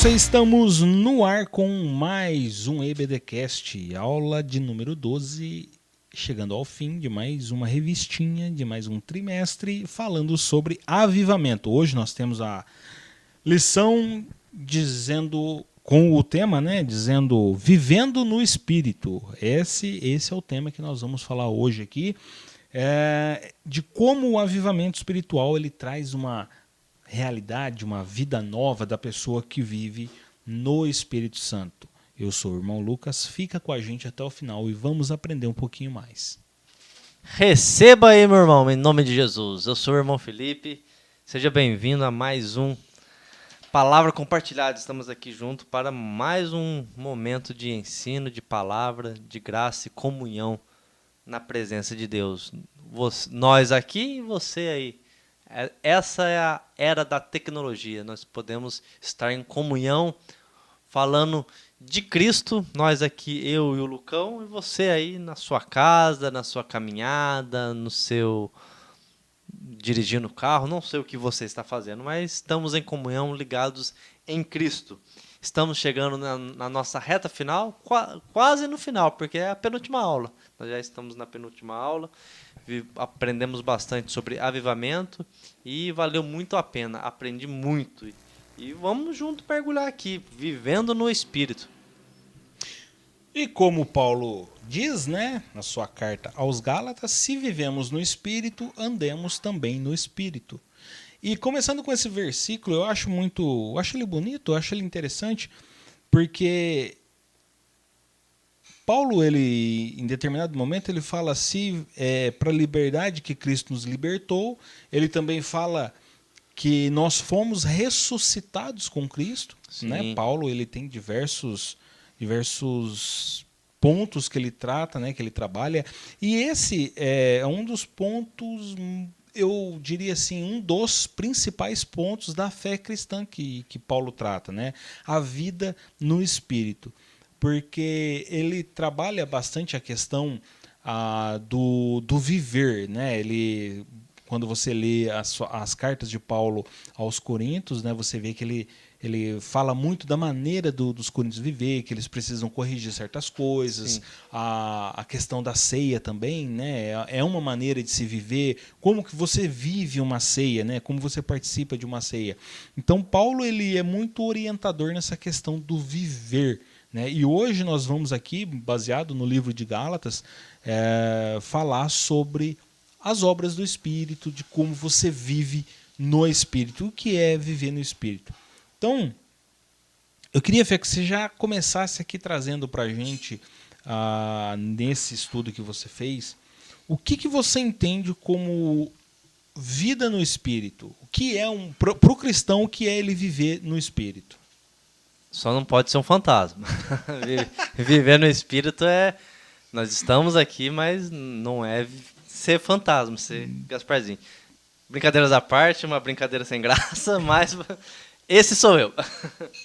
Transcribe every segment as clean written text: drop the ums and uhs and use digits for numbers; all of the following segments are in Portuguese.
moça, estamos no ar com mais um EBDcast, aula de número 12, chegando ao fim de mais uma revistinha, de mais um trimestre, falando sobre avivamento. Hoje nós temos a lição dizendo, com o tema, dizendo vivendo no Espírito. Esse é o tema que nós vamos falar hoje aqui, de como o avivamento espiritual ele traz uma realidade, uma vida nova da pessoa que vive no Espírito Santo. Eu sou o irmão Lucas, fica com a gente até o final e vamos aprender um pouquinho mais. Receba aí, meu irmão, em nome de Jesus. Eu sou o irmão Felipe, seja bem-vindo a mais um Palavra Compartilhada. Estamos aqui juntos para mais um momento de ensino, de palavra, de graça e comunhão na presença de Deus. Nós aqui e você aí. Essa é a era da tecnologia. Nós podemos estar em comunhão, falando de Cristo. Nós aqui, eu e o Lucão, e você aí na sua casa, na sua caminhada, no seu dirigindo o carro. Não sei o que você está fazendo, mas estamos em comunhão, ligados em Cristo. Estamos chegando na nossa reta final, quase no final, porque é a penúltima aula. Nós já estamos na penúltima aula. Aprendemos bastante sobre avivamento e valeu muito a pena, aprendi muito. E vamos junto mergulhar aqui, vivendo no Espírito. E como Paulo diz, na sua carta aos Gálatas, se vivemos no Espírito, andemos também no Espírito. E começando com esse versículo, eu acho ele bonito, eu acho ele interessante, porque Paulo, ele, em determinado momento, ele fala assim, para a liberdade que Cristo nos libertou. Ele também fala que nós fomos ressuscitados com Cristo. Paulo, ele tem diversos pontos que ele trata, que ele trabalha. E esse é um dos pontos, eu diria assim, um dos principais pontos da fé cristã que Paulo trata, a vida no Espírito. Porque ele trabalha bastante a questão do viver, Ele, quando você lê as cartas de Paulo aos Coríntios, você vê que ele fala muito da maneira dos coríntios viver, que eles precisam corrigir certas coisas, a questão da ceia também, é uma maneira de se viver, como que você vive uma ceia, como você participa de uma ceia. Então Paulo ele é muito orientador nessa questão do viver. E hoje nós vamos aqui, baseado no livro de Gálatas, falar sobre as obras do Espírito, de como você vive no Espírito, o que é viver no Espírito. Então, eu queria, Fê, que você já começasse aqui trazendo para a gente, nesse estudo que você fez, o que você entende como vida no Espírito? O que é para o cristão, o que é ele viver no Espírito? Só não pode ser um fantasma. Viver no Espírito nós estamos aqui, mas não é ser fantasma, ser Gasparzinho. Brincadeiras à parte, uma brincadeira sem graça, mas esse sou eu.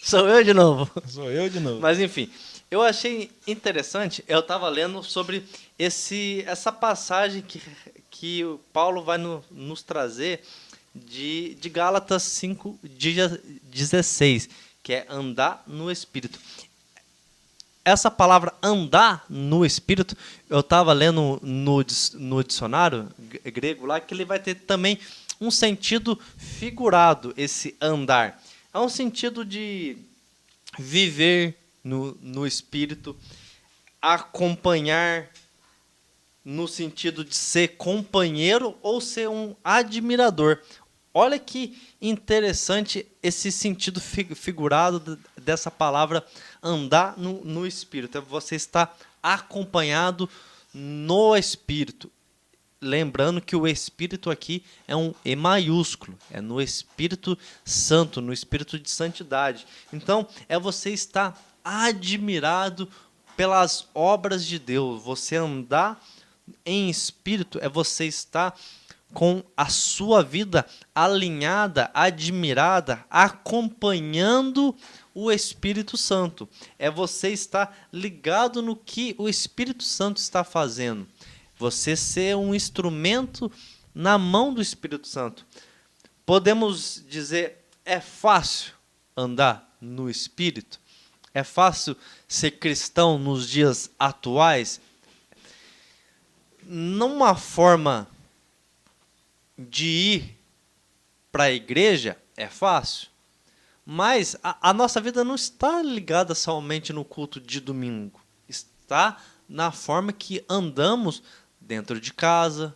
Sou eu de novo. Sou eu de novo. Mas enfim, eu achei interessante, eu estava lendo sobre essa passagem que o Paulo vai nos trazer de Gálatas 5:16, que é andar no Espírito. Essa palavra andar no Espírito, eu estava lendo no dicionário grego lá, que ele vai ter também um sentido figurado, esse andar. É um sentido de viver no Espírito, acompanhar, no sentido de ser companheiro ou ser um admirador. Olha que interessante esse sentido figurado dessa palavra andar no Espírito. Você está acompanhado no Espírito. Lembrando que o Espírito aqui é um E maiúsculo. É no Espírito Santo, no Espírito de santidade. Então, você estar admirado pelas obras de Deus. Você andar em Espírito é você estar com a sua vida alinhada, admirada, acompanhando o Espírito Santo. É você estar ligado no que o Espírito Santo está fazendo. Você ser um instrumento na mão do Espírito Santo. Podemos dizer, é fácil andar no Espírito? É fácil ser cristão nos dias atuais? Numa forma de ir para a igreja, é fácil. Mas a nossa vida não está ligada somente no culto de domingo. Está na forma que andamos dentro de casa,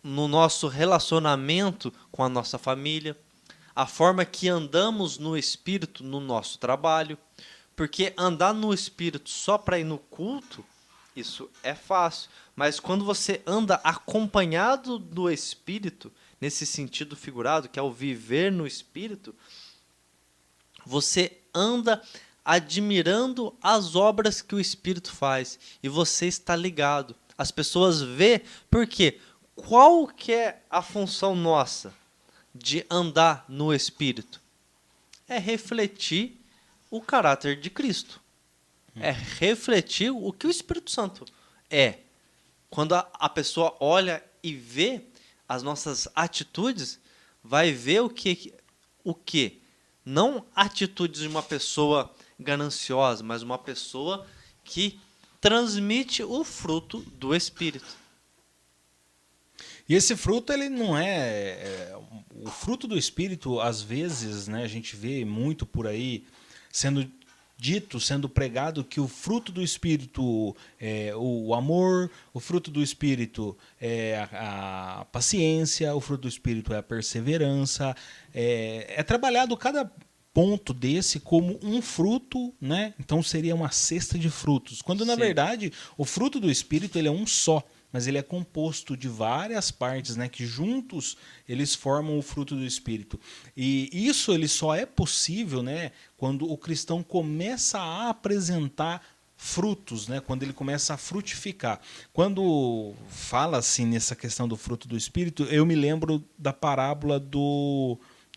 no nosso relacionamento com a nossa família, a forma que andamos no Espírito no nosso trabalho. Porque andar no Espírito só para ir no culto, isso é fácil. Mas quando você anda acompanhado do Espírito, nesse sentido figurado, que é o viver no Espírito, você anda admirando as obras que o Espírito faz. E você está ligado. As pessoas vê, porque qual que é a função nossa de andar no Espírito? É refletir o caráter de Cristo. É refletir o que o Espírito Santo é. Quando a pessoa olha e vê as nossas atitudes, vai ver o que? Não atitudes de uma pessoa gananciosa, mas uma pessoa que transmite o fruto do Espírito. E esse fruto, ele não o fruto do Espírito, às vezes, né, a gente vê muito por aí sendo dito, sendo pregado, que o fruto do Espírito é o amor, o fruto do Espírito é a paciência, o fruto do Espírito é a perseverança. É trabalhado cada ponto desse como um fruto, né? Então seria uma cesta de frutos. Quando, na verdade, o fruto do Espírito, ele é um só, mas ele é composto de várias partes, né, que juntos eles formam o fruto do Espírito. E isso ele só é possível, né, quando o cristão começa a apresentar frutos, né, quando ele começa a frutificar. Quando fala assim nessa questão do fruto do Espírito, eu me lembro da parábola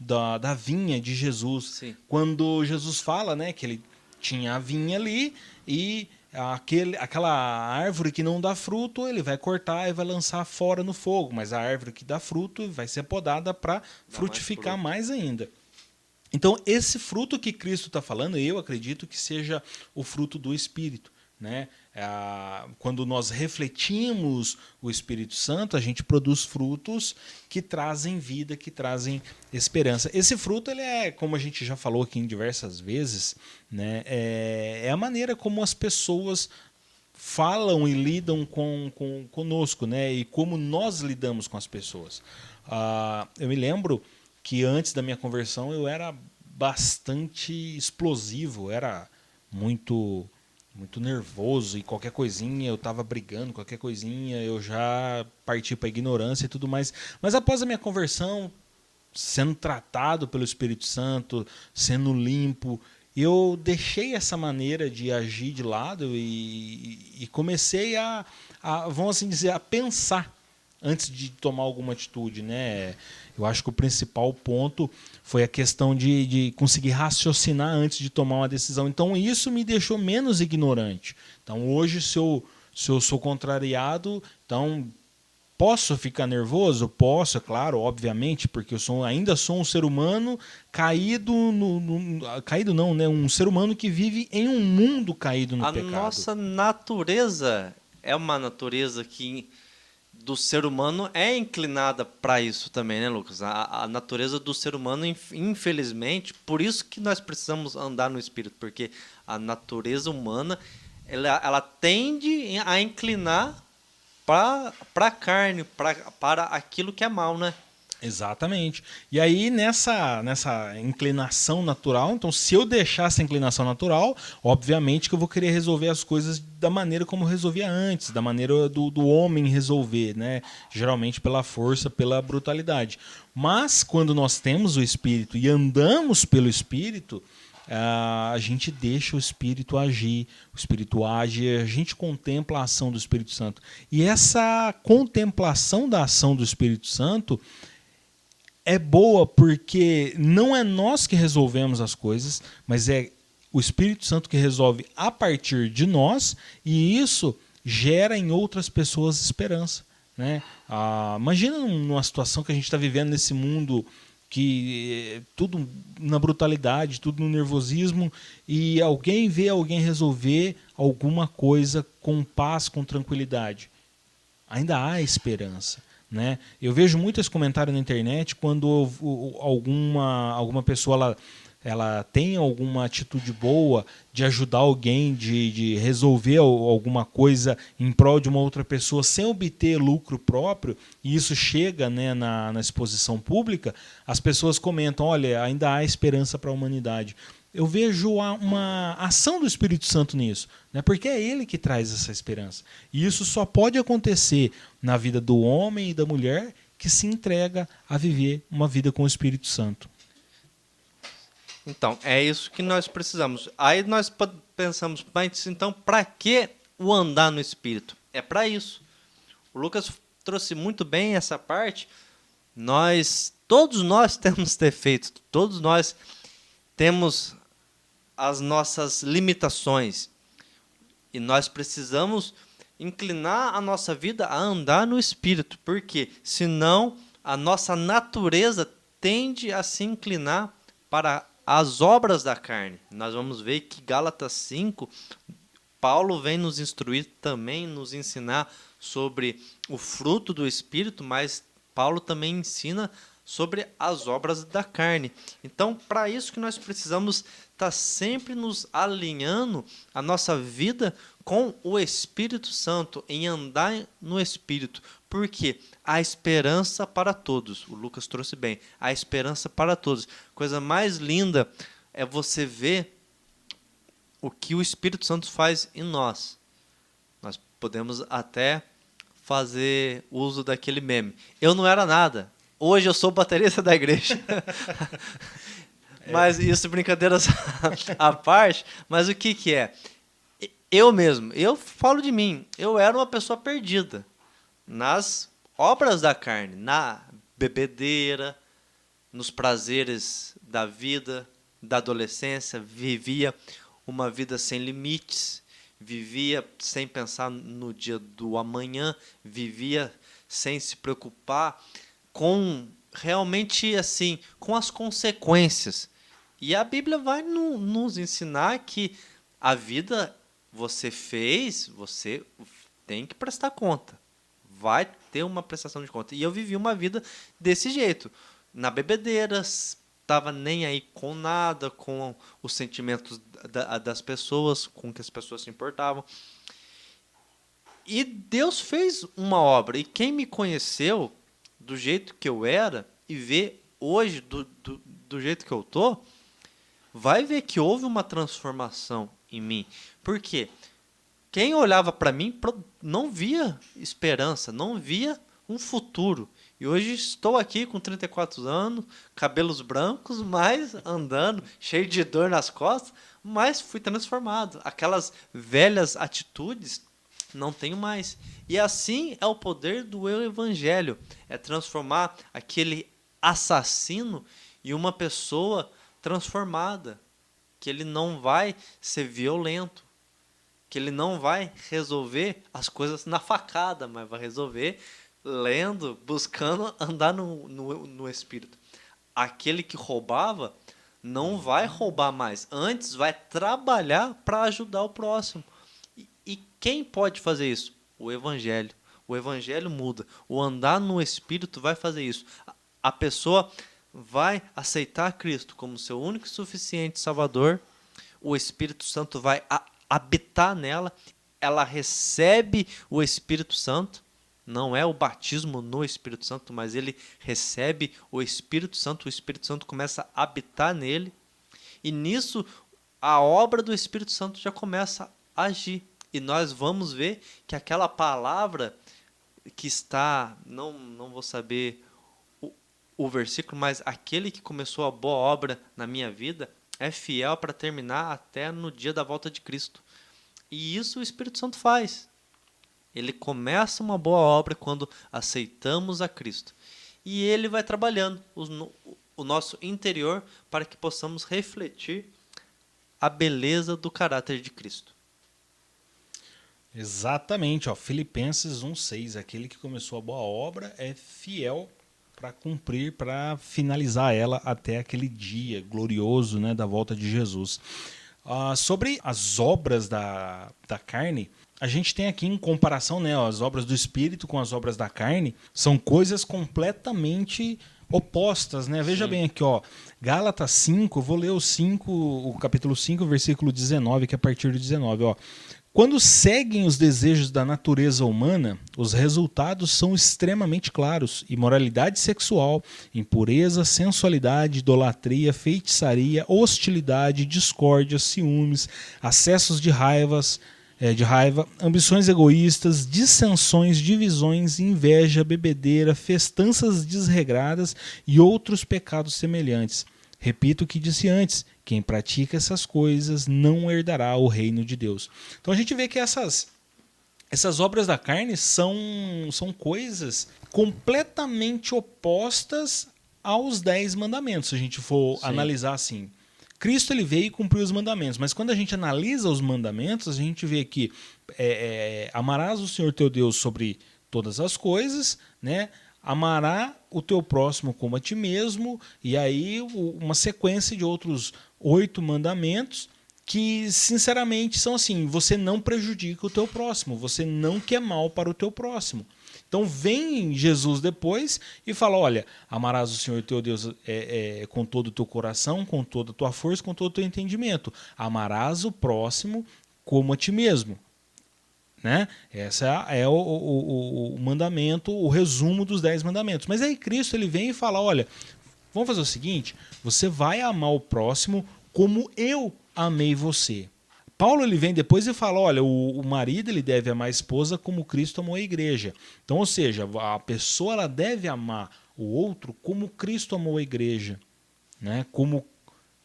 da vinha de Jesus. Sim. Quando Jesus fala, né, que ele tinha a vinha ali e aquela árvore que não dá fruto, ele vai cortar e vai lançar fora no fogo, mas a árvore que dá fruto vai ser podada para frutificar mais ainda. Então, esse fruto que Cristo está falando, eu acredito que seja o fruto do Espírito, né? Quando nós refletimos o Espírito Santo, a gente produz frutos que trazem vida, que trazem esperança. Esse fruto, ele é, como a gente já falou aqui em diversas vezes, né? É a maneira como as pessoas falam e lidam conosco, né? E como nós lidamos com as pessoas. Eu me lembro que antes da minha conversão eu era bastante explosivo, era muito nervoso, e qualquer coisinha eu estava brigando, qualquer coisinha eu já parti para a ignorância e tudo mais. Mas após a minha conversão, sendo tratado pelo Espírito Santo, sendo limpo, eu deixei essa maneira de agir de lado e comecei vamos assim dizer, a pensar antes de tomar alguma atitude, né? Eu acho que o principal ponto foi a questão de conseguir raciocinar antes de tomar uma decisão. Então, isso me deixou menos ignorante. Então, hoje, se eu sou contrariado, então, posso ficar nervoso? Posso, é claro, obviamente, porque eu ainda sou um ser humano caído, caído não, né? Um ser humano que vive em um mundo caído no pecado. A nossa natureza é uma natureza que do ser humano é inclinada para isso também, né, Lucas? A natureza do ser humano, infelizmente, por isso que nós precisamos andar no Espírito, porque a natureza humana ela tende a inclinar para a carne, para aquilo que é mal, né? Exatamente. E aí, nessa inclinação natural, então, se eu deixar essa inclinação natural, obviamente que eu vou querer resolver as coisas da maneira como eu resolvia antes, da maneira do homem resolver, né? Geralmente pela força, pela brutalidade. Mas, quando nós temos o Espírito e andamos pelo Espírito, a gente deixa o Espírito agir, o Espírito age, a gente contempla a ação do Espírito Santo. E essa contemplação da ação do Espírito Santo é boa porque não é nós que resolvemos as coisas, mas é o Espírito Santo que resolve a partir de nós, e isso gera em outras pessoas esperança, né? Imagina numa situação que a gente está vivendo nesse mundo que tudo na brutalidade, tudo no nervosismo, e alguém vê alguém resolver alguma coisa com paz, com tranquilidade. Ainda há esperança, né? Eu vejo muitos comentários na internet quando alguma pessoa ela tem alguma atitude boa de ajudar alguém, de resolver alguma coisa em prol de uma outra pessoa sem obter lucro próprio, e isso chega, né, na exposição pública, as pessoas comentam, olha, ainda há esperança para a humanidade. Eu vejo uma ação do Espírito Santo nisso, né? Porque é ele que traz essa esperança. E isso só pode acontecer na vida do homem e da mulher que se entrega a viver uma vida com o Espírito Santo. Então, é isso que nós precisamos. Aí nós pensamos, mas então, para que o andar no Espírito? É para isso. O Lucas trouxe muito bem essa parte. Todos nós temos defeitos, todos nós temos as nossas limitações. E nós precisamos inclinar a nossa vida a andar no Espírito, porque senão a nossa natureza tende a se inclinar para as obras da carne. Nós vamos ver que Gálatas 5, Paulo vem nos instruir também, nos ensinar sobre o fruto do Espírito, mas Paulo também ensina sobre as obras da carne. Então, para isso que nós precisamos estar sempre nos alinhando a nossa vida com o Espírito Santo, em andar no Espírito. Porque a esperança para todos, o Lucas trouxe bem, a esperança para todos. Coisa mais linda é você ver o que o Espírito Santo faz em nós. Nós podemos até fazer uso daquele meme. Eu não era nada. Hoje eu sou baterista da igreja. Mas isso, brincadeiras à parte. Mas o que é? Eu mesmo, eu falo de mim. Eu era uma pessoa perdida nas obras da carne, na bebedeira, nos prazeres da vida, da adolescência. Vivia uma vida sem limites, vivia sem pensar no dia do amanhã, vivia sem se preocupar com realmente assim, com as consequências. E a Bíblia vai nos ensinar que a vida você fez, você tem que prestar conta. Vai ter uma prestação de conta. E eu vivi uma vida desse jeito, na bebedeira, estava nem aí com nada, com os sentimentos das pessoas, com que as pessoas se importavam. E Deus fez uma obra. E quem me conheceu do jeito que eu era e vê hoje do jeito que eu tô, vai ver que houve uma transformação em mim. Por quê? Quem olhava para mim não via esperança, não via um futuro. E hoje estou aqui com 34 anos, cabelos brancos, mas andando, cheio de dor nas costas, mas fui transformado. Aquelas velhas atitudes não tenho mais. E assim é o poder do evangelho, é transformar aquele assassino em uma pessoa transformada, que ele não vai ser violento, que ele não vai resolver as coisas na facada, mas vai resolver lendo, buscando andar no Espírito. Aquele que roubava não vai roubar mais, antes vai trabalhar para ajudar o próximo. E quem pode fazer isso? O Evangelho. O Evangelho muda. O andar no Espírito vai fazer isso. A pessoa vai aceitar Cristo como seu único e suficiente Salvador. O Espírito Santo vai habitar nela. Ela recebe o Espírito Santo. Não é o batismo no Espírito Santo, mas ele recebe o Espírito Santo. O Espírito Santo começa a habitar nele. E nisso, a obra do Espírito Santo já começa a agir. E nós vamos ver que aquela palavra que está, não vou saber o versículo, mas aquele que começou a boa obra na minha vida é fiel para terminar até no dia da volta de Cristo. E isso o Espírito Santo faz. Ele começa uma boa obra quando aceitamos a Cristo. E ele vai trabalhando o nosso interior para que possamos refletir a beleza do caráter de Cristo. Exatamente, ó, Filipenses 1,6, aquele que começou a boa obra é fiel para cumprir, para finalizar ela até aquele dia glorioso, né, da volta de Jesus. Sobre as obras da carne, a gente tem aqui em comparação, né, as obras do Espírito com as obras da carne, são coisas completamente opostas, né? Veja bem aqui, ó, Gálatas 5, vou ler o capítulo 5, versículo 19, que é a partir do 19, ó. Quando seguem os desejos da natureza humana, os resultados são extremamente claros: imoralidade sexual, impureza, sensualidade, idolatria, feitiçaria, hostilidade, discórdia, ciúmes, acessos de raiva, ambições egoístas, dissensões, divisões, inveja, bebedeira, festanças desregradas e outros pecados semelhantes. Repito o que disse antes: quem pratica essas coisas não herdará o reino de Deus. Então a gente vê que essas obras da carne são coisas completamente opostas aos 10 mandamentos, se a gente for analisar assim. Cristo ele veio e cumpriu os mandamentos, mas quando a gente analisa os mandamentos, a gente vê que amarás o Senhor teu Deus sobre todas as coisas, né? Amará o teu próximo como a ti mesmo, e aí uma sequência de outros 8 mandamentos que, sinceramente, são assim: você não prejudica o teu próximo, você não quer mal para o teu próximo. Então vem Jesus depois e fala: olha, amarás o Senhor teu Deus com todo o teu coração, com toda a tua força, com todo o teu entendimento. Amarás o próximo como a ti mesmo. Né? Esse é o mandamento, o resumo dos 10 mandamentos. Mas aí Cristo ele vem e fala: olha, vamos fazer o seguinte, você vai amar o próximo como eu amei você. Paulo ele vem depois e fala: olha, o marido ele deve amar a esposa como Cristo amou a igreja. Então, ou seja, a pessoa ela deve amar o outro como Cristo amou a igreja. Né? Como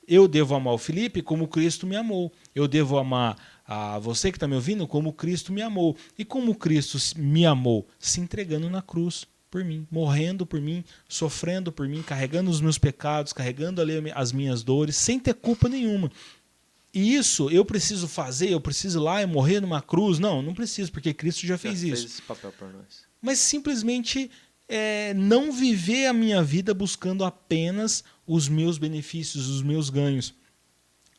eu devo amar o Felipe como Cristo me amou. Eu devo amar a você que está me ouvindo como Cristo me amou. E como Cristo me amou? Se entregando na cruz por mim, morrendo por mim, sofrendo por mim, carregando os meus pecados, carregando ali as minhas dores, sem ter culpa nenhuma. E isso eu preciso fazer, eu preciso ir lá e morrer numa cruz? Não preciso, porque Cristo já fez isso. Fez esse papel por nós. Mas simplesmente não viver a minha vida buscando apenas os meus benefícios, os meus ganhos.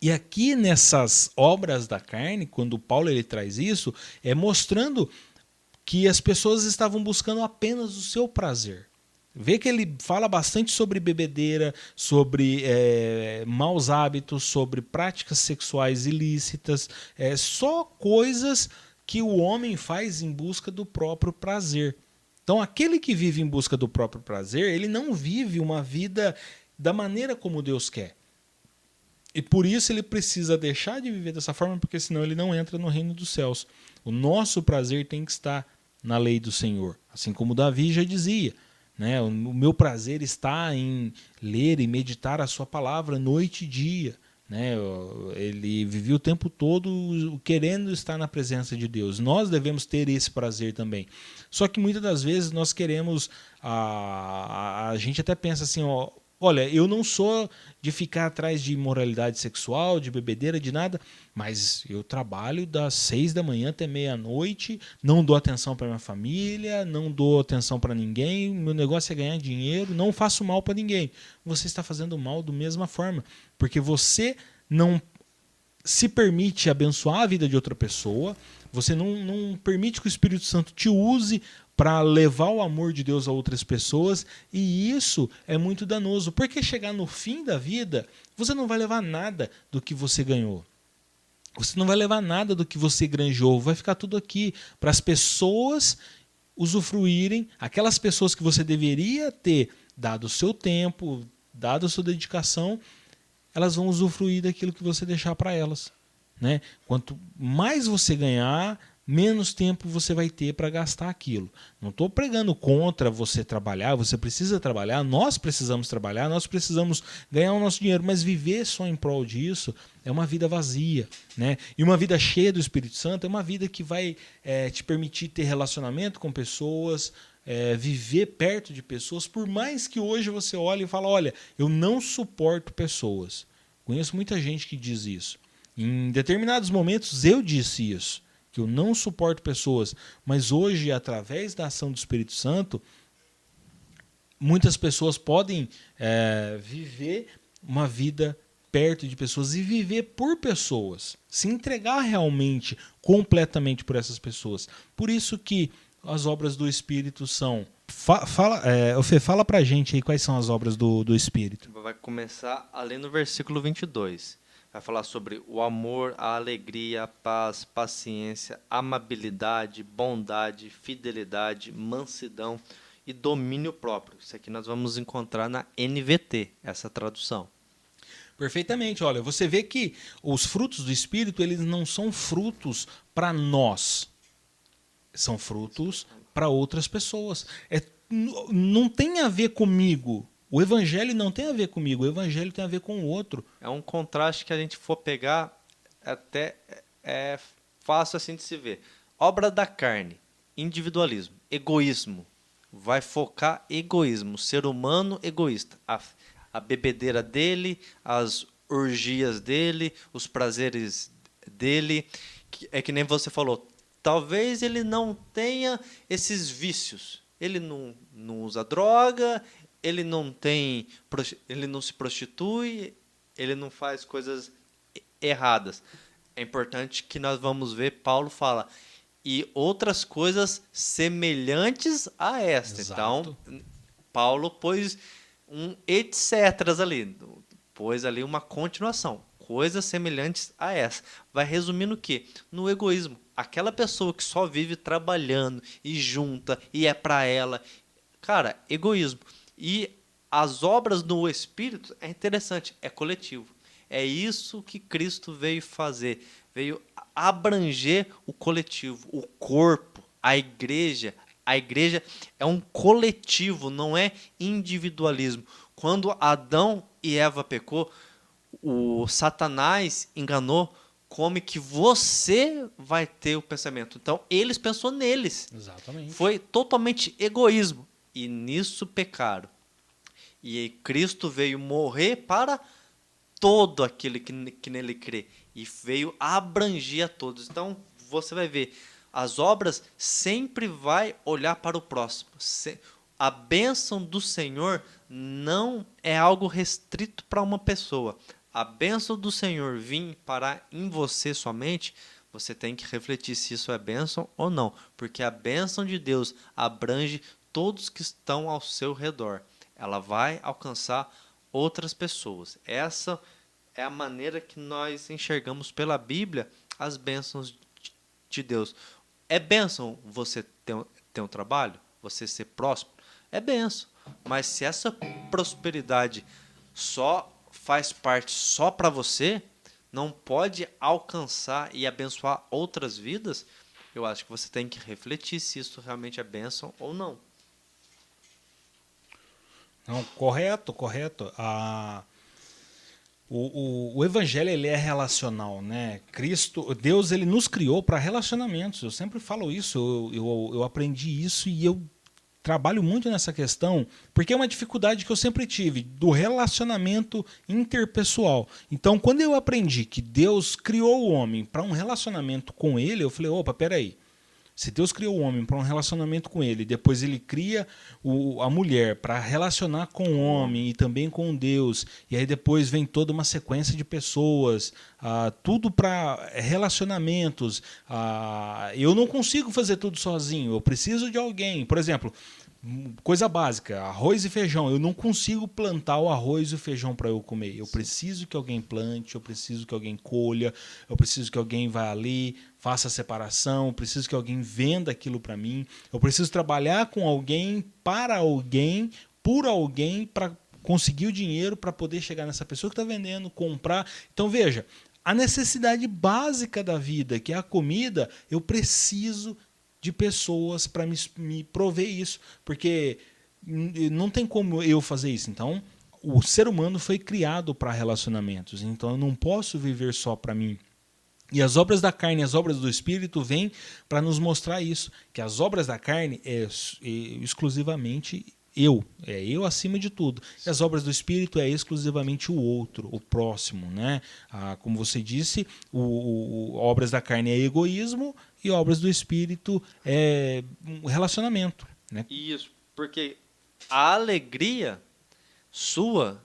E aqui nessas obras da carne, quando Paulo ele traz isso, é mostrando que as pessoas estavam buscando apenas o seu prazer. Vê que ele fala bastante sobre bebedeira, sobre maus hábitos, sobre práticas sexuais ilícitas, só coisas que o homem faz em busca do próprio prazer. Então, aquele que vive em busca do próprio prazer, ele não vive uma vida da maneira como Deus quer. E por isso ele precisa deixar de viver dessa forma, porque senão ele não entra no reino dos céus. O nosso prazer tem que estar na lei do Senhor. Assim como Davi já dizia, né? O meu prazer está em ler e meditar a sua palavra noite e dia. Né? Ele vivia o tempo todo querendo estar na presença de Deus. Nós devemos ter esse prazer também. Só que muitas das vezes nós queremos, a gente até pensa assim, olha, eu não sou de ficar atrás de imoralidade sexual, de bebedeira, de nada, mas eu trabalho das 6 da manhã até meia-noite, não dou atenção para minha família, não dou atenção para ninguém, meu negócio é ganhar dinheiro, não faço mal para ninguém. Você está fazendo mal da mesma forma, porque você não se permite abençoar a vida de outra pessoa, você não permite que o Espírito Santo te use para levar o amor de Deus a outras pessoas, e isso é muito danoso, porque chegar no fim da vida, você não vai levar nada do que você ganhou. Você não vai levar nada do que você granjeou, vai ficar tudo aqui para as pessoas usufruírem, aquelas pessoas que você deveria ter dado o seu tempo, dado a sua dedicação, elas vão usufruir daquilo que você deixar para elas. Né? Quanto mais você ganhar, menos tempo você vai ter para gastar aquilo. Não estou pregando contra você trabalhar, você precisa trabalhar, nós precisamos trabalhar, nós precisamos ganhar o nosso dinheiro, mas viver só em prol disso é uma vida vazia. Né? E uma vida cheia do Espírito Santo é uma vida que vai te permitir ter relacionamento com pessoas, viver perto de pessoas, por mais que hoje você olhe e fale, olha, eu não suporto pessoas. Conheço muita gente que diz isso. Em determinados momentos eu disse isso, que eu não suporto pessoas, mas hoje, através da ação do Espírito Santo, muitas pessoas podem viver uma vida perto de pessoas e viver por pessoas, se entregar realmente, completamente por essas pessoas. Por isso que as obras do Espírito são... Fê, fala pra gente aí quais são as obras do Espírito. Vai começar ali no versículo 22. Vai falar sobre o amor, a alegria, a paz, paciência, amabilidade, bondade, fidelidade, mansidão e domínio próprio. Isso aqui nós vamos encontrar na NVT, essa tradução. Perfeitamente. Olha, você vê que os frutos do Espírito, eles não são frutos para nós. São frutos para outras pessoas. Não tem a ver comigo. O Evangelho não tem a ver comigo. O Evangelho tem a ver com o outro. É um contraste que a gente for pegar, até é fácil assim de se ver. Obra da carne, individualismo, egoísmo. Vai focar egoísmo, ser humano egoísta. A bebedeira dele, as orgias dele, os prazeres dele. É que nem você falou, talvez ele não tenha esses vícios. Ele não usa droga, ele não se prostitui, ele não faz coisas erradas. É importante que nós vamos ver, Paulo fala, e outras coisas semelhantes a esta. Exato. Então, Paulo pôs um etc. ali, pôs ali uma continuação, coisas semelhantes a essa. Vai resumir no quê? No egoísmo. Aquela pessoa que só vive trabalhando e junta e é para ela. Cara, egoísmo. E as obras do Espírito é interessante, é coletivo. É isso que Cristo veio fazer. Veio abranger o coletivo, o corpo, a igreja. A igreja é um coletivo, não é individualismo. Quando Adão e Eva pecou, o Satanás enganou, como que você vai ter o pensamento. Então, eles pensou neles. Exatamente. Foi totalmente egoísmo. E nisso pecaram. E aí Cristo veio morrer para todo aquele que nele crê. E veio abranger a todos. Então, você vai ver, as obras sempre vai olhar para o próximo. A bênção do Senhor não é algo restrito para uma pessoa. A bênção do Senhor vir parar em você somente, você tem que refletir se isso é bênção ou não. Porque a bênção de Deus abrange todos que estão ao seu redor. Ela vai alcançar outras pessoas. Essa é a maneira que nós enxergamos pela Bíblia as bênçãos de Deus. É bênção você ter um trabalho? Você ser próspero? É bênção. Mas se essa prosperidade só faz parte só para você, não pode alcançar e abençoar outras vidas, eu acho que você tem que refletir se isso realmente é bênção ou não. Não, correto. O Evangelho, ele é relacional, né? Deus, ele nos criou para relacionamentos. Eu sempre falo isso, eu aprendi isso e eu trabalho muito nessa questão, porque é uma dificuldade que eu sempre tive, do relacionamento interpessoal. Então, quando eu aprendi que Deus criou o homem para um relacionamento com ele, eu falei, opa, peraí. Se Deus criou o homem para um relacionamento com ele, depois ele cria a mulher para relacionar com o homem e também com Deus, e aí depois vem toda uma sequência de pessoas, tudo para relacionamentos. Eu não consigo fazer tudo sozinho, eu preciso de alguém. Por exemplo, coisa básica, arroz e feijão. Eu não consigo plantar o arroz e o feijão para eu comer. Eu preciso que alguém plante, eu preciso que alguém colha, eu preciso que alguém vá ali, faça a separação, eu preciso que alguém venda aquilo para mim, eu preciso trabalhar com alguém, para alguém, por alguém, para conseguir o dinheiro para poder chegar nessa pessoa que está vendendo, comprar. Então, veja, a necessidade básica da vida, que é a comida, eu preciso de pessoas para me prover isso, porque não tem como eu fazer isso. Então, o ser humano foi criado para relacionamentos, então eu não posso viver só para mim. E as obras da carne e as obras do Espírito vêm para nos mostrar isso, que as obras da carne é exclusivamente é eu acima de tudo. E as obras do Espírito é exclusivamente o outro, o próximo, né? Como você disse, obras da carne é egoísmo e obras do Espírito é relacionamento, né? Isso, porque a alegria sua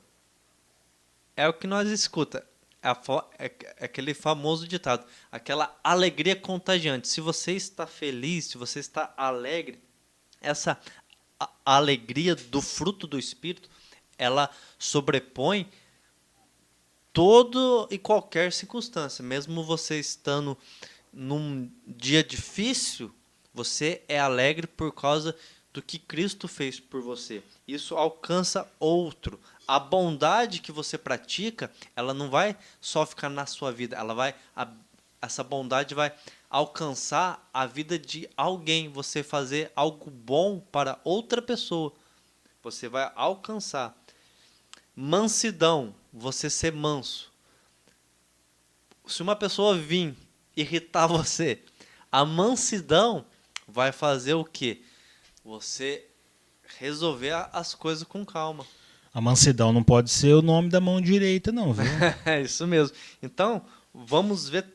é o que nós escuta. É aquele famoso ditado, aquela alegria contagiante. Se você está feliz, se você está alegre, essa alegria do fruto do Espírito, ela sobrepõe todo e qualquer circunstância. Mesmo você estando num dia difícil, você é alegre por causa do que Cristo fez por você. Isso alcança outro. A bondade que você pratica, ela não vai só ficar na sua vida, essa bondade vai alcançar a vida de alguém, você fazer algo bom para outra pessoa. Você vai alcançar. Mansidão, você ser manso. Se uma pessoa vir irritar você, a mansidão vai fazer o quê? Você resolver as coisas com calma. A mansidão não pode ser o nome da mão direita, não, viu? É isso mesmo. Então, vamos ver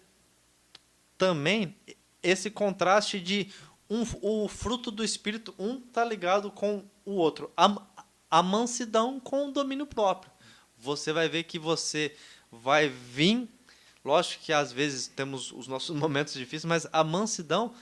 também esse contraste de o fruto do Espírito, um está ligado com o outro. A mansidão com o domínio próprio. Você vai ver que você vai vir, lógico que às vezes temos os nossos momentos difíceis, mas a mansidão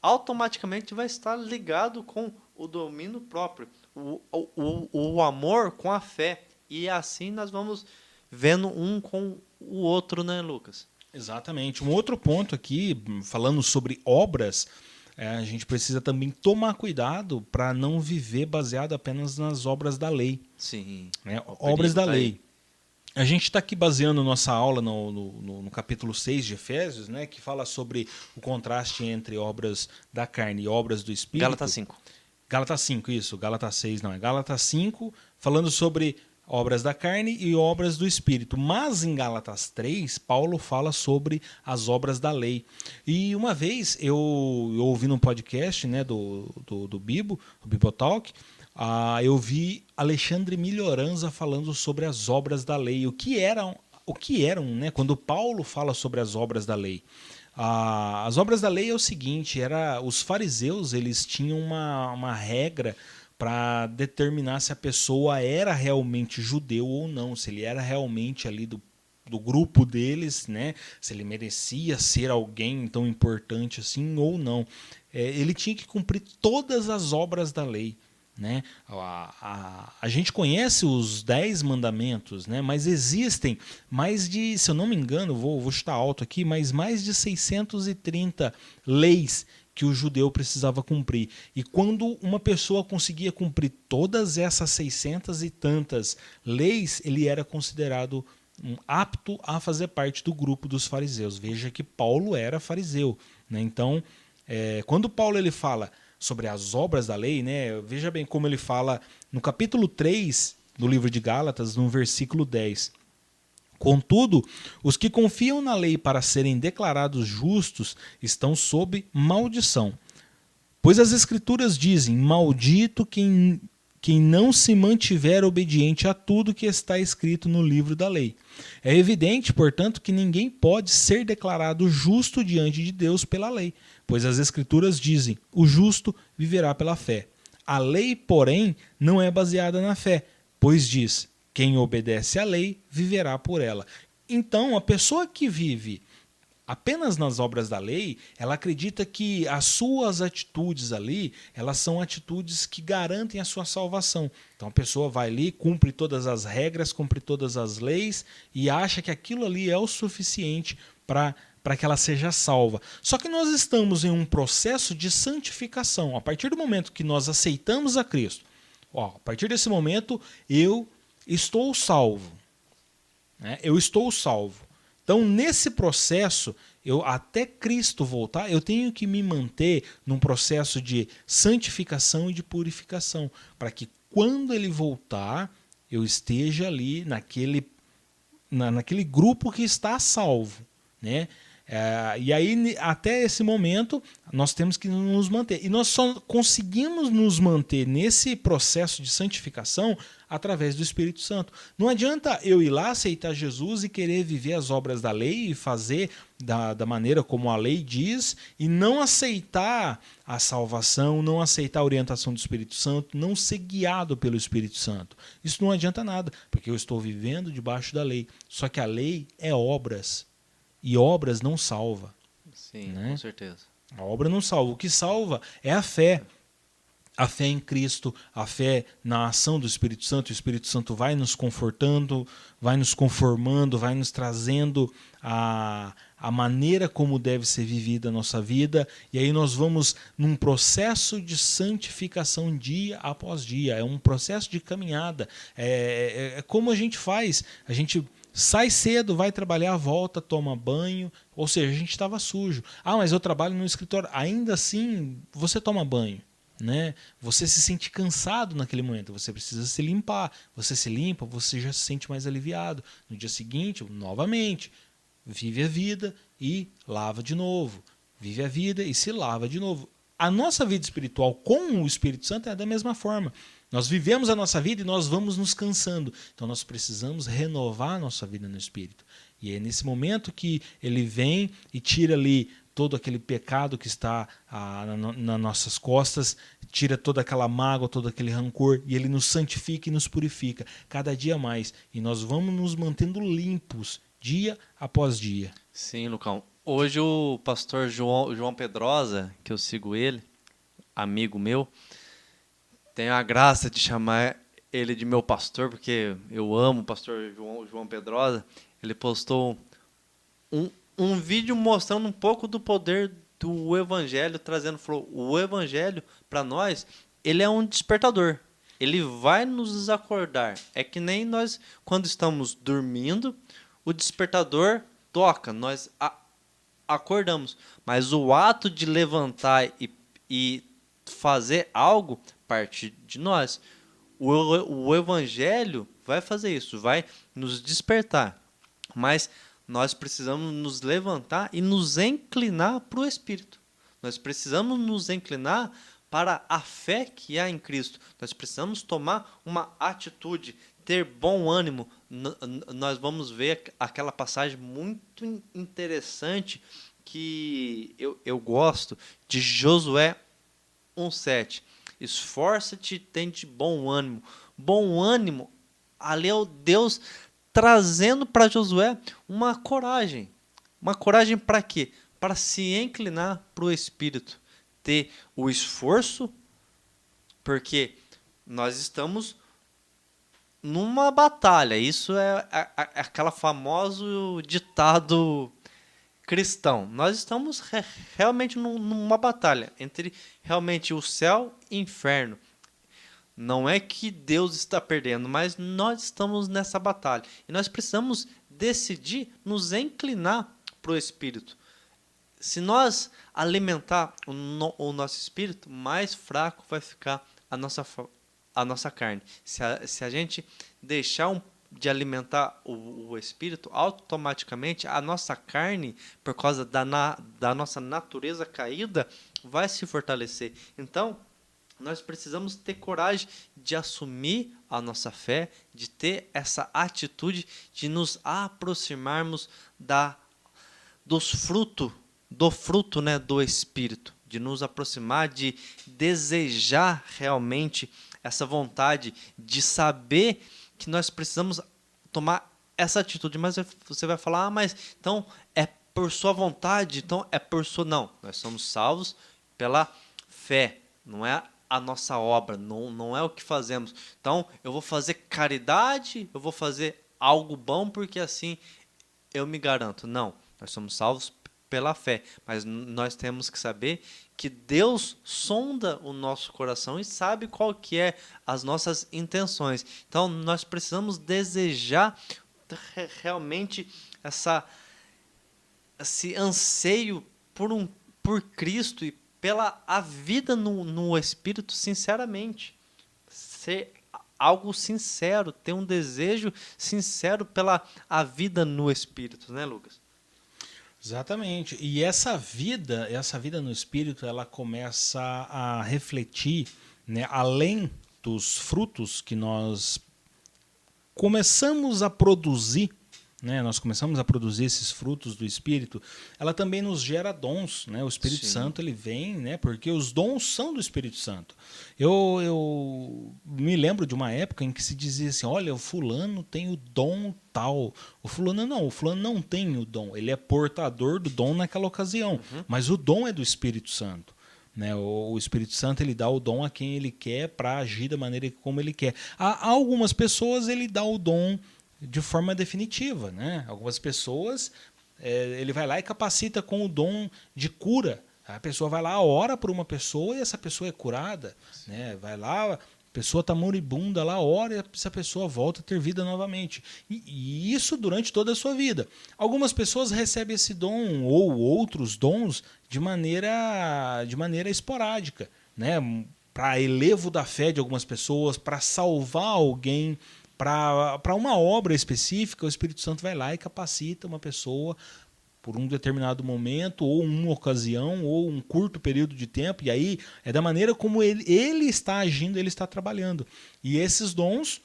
automaticamente vai estar ligado com o domínio próprio, o amor com a fé. E assim nós vamos vendo um com o outro, né, Lucas? Exatamente. Um outro ponto aqui, falando sobre obras, a gente precisa também tomar cuidado para não viver baseado apenas nas obras da lei. Sim. Né? Obras da lei. A gente está aqui baseando nossa aula no capítulo 6 de Efésios, né, que fala sobre o contraste entre obras da carne e obras do Espírito. Gálatas 5. Gálatas 5, isso. Gálatas 6 não, é Gálatas 5, falando sobre obras da carne e obras do Espírito. Mas em Gálatas 3, Paulo fala sobre as obras da lei. E uma vez eu ouvi num podcast, né, do Bibotalk, eu vi Alexandre Milhoranza falando sobre as obras da lei. O que eram, né, quando Paulo fala sobre as obras da lei? As obras da lei é o seguinte, os fariseus eles tinham uma regra para determinar se a pessoa era realmente judeu ou não, se ele era realmente ali do grupo deles, né? Se ele merecia ser alguém tão importante assim ou não. Ele tinha que cumprir todas as obras da lei. Né? A gente conhece os 10 mandamentos, né? Mas existem mais de, se eu não me engano, vou chutar alto aqui, mas mais de 630 leis que o judeu precisava cumprir. E quando uma pessoa conseguia cumprir todas essas 600 e tantas leis, ele era considerado apto a fazer parte do grupo dos fariseus. Veja que Paulo era fariseu. Né? Então, quando Paulo ele fala sobre as obras da lei, né? Veja bem como ele fala no capítulo 3 do livro de Gálatas, no versículo 10. Contudo, os que confiam na lei para serem declarados justos estão sob maldição. Pois as Escrituras dizem, maldito quem não se mantiver obediente a tudo que está escrito no livro da lei. É evidente, portanto, que ninguém pode ser declarado justo diante de Deus pela lei, pois as Escrituras dizem, o justo viverá pela fé. A lei, porém, não é baseada na fé, pois diz, quem obedece à lei viverá por ela. Então, a pessoa que vive apenas nas obras da lei, ela acredita que as suas atitudes ali, elas são atitudes que garantem a sua salvação. Então a pessoa vai ali, cumpre todas as regras, cumpre todas as leis e acha que aquilo ali é o suficiente para que ela seja salva. Só que nós estamos em um processo de santificação. A partir do momento que nós aceitamos a Cristo, a partir desse momento eu estou salvo. Né? Eu estou salvo. Então, nesse processo, até Cristo voltar, eu tenho que me manter num processo de santificação e de purificação, para que quando ele voltar, eu esteja ali naquele grupo que está salvo. Né? E aí, até esse momento, nós temos que nos manter. E nós só conseguimos nos manter nesse processo de santificação através do Espírito Santo. Não adianta eu ir lá, aceitar Jesus e querer viver as obras da lei e fazer da maneira como a lei diz e não aceitar a salvação, não aceitar a orientação do Espírito Santo, não ser guiado pelo Espírito Santo. Isso não adianta nada, porque eu estou vivendo debaixo da lei. Só que a lei é obras. E obras não salva. Sim, né? com certeza. A obra não salva. O que salva é a fé. A fé em Cristo, a fé na ação do Espírito Santo. O Espírito Santo vai nos confortando, vai nos conformando, vai nos trazendo a maneira como deve ser vivida a nossa vida. E aí nós vamos num processo de santificação dia após dia. É um processo de caminhada. É como a gente faz. A gente sai cedo, vai trabalhar, volta, toma banho. Ou seja, a gente estava sujo. Mas eu trabalho no escritório. Ainda assim, você toma banho. Né? Você se sente cansado naquele momento, você precisa se limpar. Você se limpa, você já se sente mais aliviado. No dia seguinte, novamente, vive a vida e lava de novo. Vive a vida e se lava de novo. A nossa vida espiritual com o Espírito Santo é da mesma forma. Nós vivemos a nossa vida e nós vamos nos cansando. Então nós precisamos renovar a nossa vida no Espírito. E é nesse momento que ele vem e tira ali todo aquele pecado que está nas nossas costas, tira toda aquela mágoa, todo aquele rancor, e ele nos santifica e nos purifica cada dia mais. E nós vamos nos mantendo limpos dia após dia. Sim, Lucão. Hoje o pastor João Pedrosa, que eu sigo ele, amigo meu, tenho a graça de chamar ele de meu pastor, porque eu amo o pastor João Pedrosa. Ele postou um vídeo mostrando um pouco do poder do Evangelho, falou, o Evangelho, para nós, ele é um despertador. Ele vai nos acordar. É que nem nós, quando estamos dormindo, o despertador toca, nós acordamos. Mas o ato de levantar e fazer algo parte de nós. O Evangelho vai fazer isso, vai nos despertar. Mas nós precisamos nos levantar e nos inclinar para o Espírito. Nós precisamos nos inclinar para a fé que há em Cristo. Nós precisamos tomar uma atitude, ter bom ânimo. Nós vamos ver aquela passagem muito interessante que eu gosto, de Josué 1,7. Esforça-te, tente bom ânimo. Bom ânimo, ali é o Deus trazendo para Josué uma coragem. Uma coragem para quê? Para se inclinar para o Espírito. Ter o esforço, porque nós estamos numa batalha. Isso é aquele famoso ditado cristão. Nós estamos realmente numa batalha entre realmente o céu e o inferno. Não é que Deus está perdendo, mas nós estamos nessa batalha. E nós precisamos decidir nos inclinar para o Espírito. Se nós alimentar o nosso espírito, mais fraco vai ficar a nossa carne. Se a gente deixar de alimentar o espírito, automaticamente a nossa carne, por causa da nossa natureza caída, vai se fortalecer. Então, nós precisamos ter coragem de assumir a nossa fé, de ter essa atitude de nos aproximarmos do fruto, né, do Espírito, de nos aproximar, de desejar realmente essa vontade, de saber que nós precisamos tomar essa atitude. Mas você vai falar, mas então é por sua vontade, então é por sua... Não, nós somos salvos pela fé, não é a nossa obra, não é o que fazemos. Então, eu vou fazer caridade, eu vou fazer algo bom, porque assim eu me garanto. Não, nós somos salvos pela fé, mas nós temos que saber que Deus sonda o nosso coração e sabe qual que é as nossas intenções. Então, nós precisamos desejar realmente esse anseio por Cristo e pela a vida no Espírito, sinceramente. Ser algo sincero, ter um desejo sincero pela a vida no Espírito, né, Lucas? Exatamente. E essa vida no Espírito, ela começa a refletir, né, além dos frutos que nós começamos a produzir, né, nós começamos a produzir esses frutos do Espírito, ela também nos gera dons, né? O Espírito Sim. Santo ele vem, né, porque os dons são do Espírito Santo. Eu me lembro de uma época em que se dizia assim, olha, o fulano tem o dom tal, o fulano não tem o dom, ele é portador do dom naquela ocasião, mas o dom é do Espírito Santo. Né, o Espírito Santo ele dá o dom a quem ele quer para agir da maneira como ele quer. A algumas pessoas ele dá o dom de forma definitiva, né? Algumas pessoas ele vai lá e capacita com o dom de cura. A pessoa vai lá, ora por uma pessoa e essa pessoa é curada, né? Vai lá, a pessoa está moribunda lá, ora e essa pessoa volta a ter vida novamente. E isso durante toda a sua vida. Algumas pessoas recebem esse dom ou outros dons de maneira esporádica, né? Para elevo da fé de algumas pessoas, para salvar alguém, para uma obra específica, o Espírito Santo vai lá e capacita uma pessoa por um determinado momento, ou uma ocasião, ou um curto período de tempo, e aí é da maneira como ele está agindo, ele está trabalhando. E esses dons,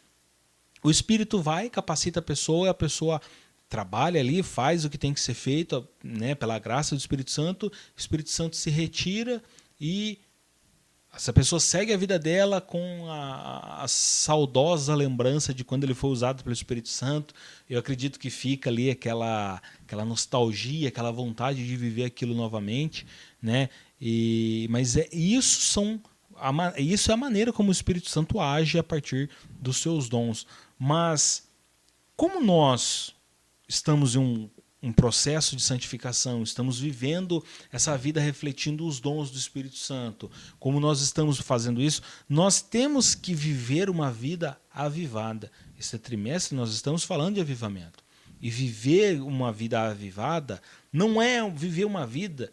o Espírito vai, capacita a pessoa, e a pessoa trabalha ali, faz o que tem que ser feito, né, pela graça do Espírito Santo, o Espírito Santo se retira e essa pessoa segue a vida dela com a saudosa lembrança de quando ele foi usado pelo Espírito Santo. Eu acredito que fica ali aquela nostalgia, aquela vontade de viver aquilo novamente, né? Mas isso é a maneira como o Espírito Santo age a partir dos seus dons. Mas como nós estamos em um processo de santificação, estamos vivendo essa vida refletindo os dons do Espírito Santo. Como nós estamos fazendo isso, nós temos que viver uma vida avivada. Esse trimestre nós estamos falando de avivamento. E viver uma vida avivada não é viver uma vida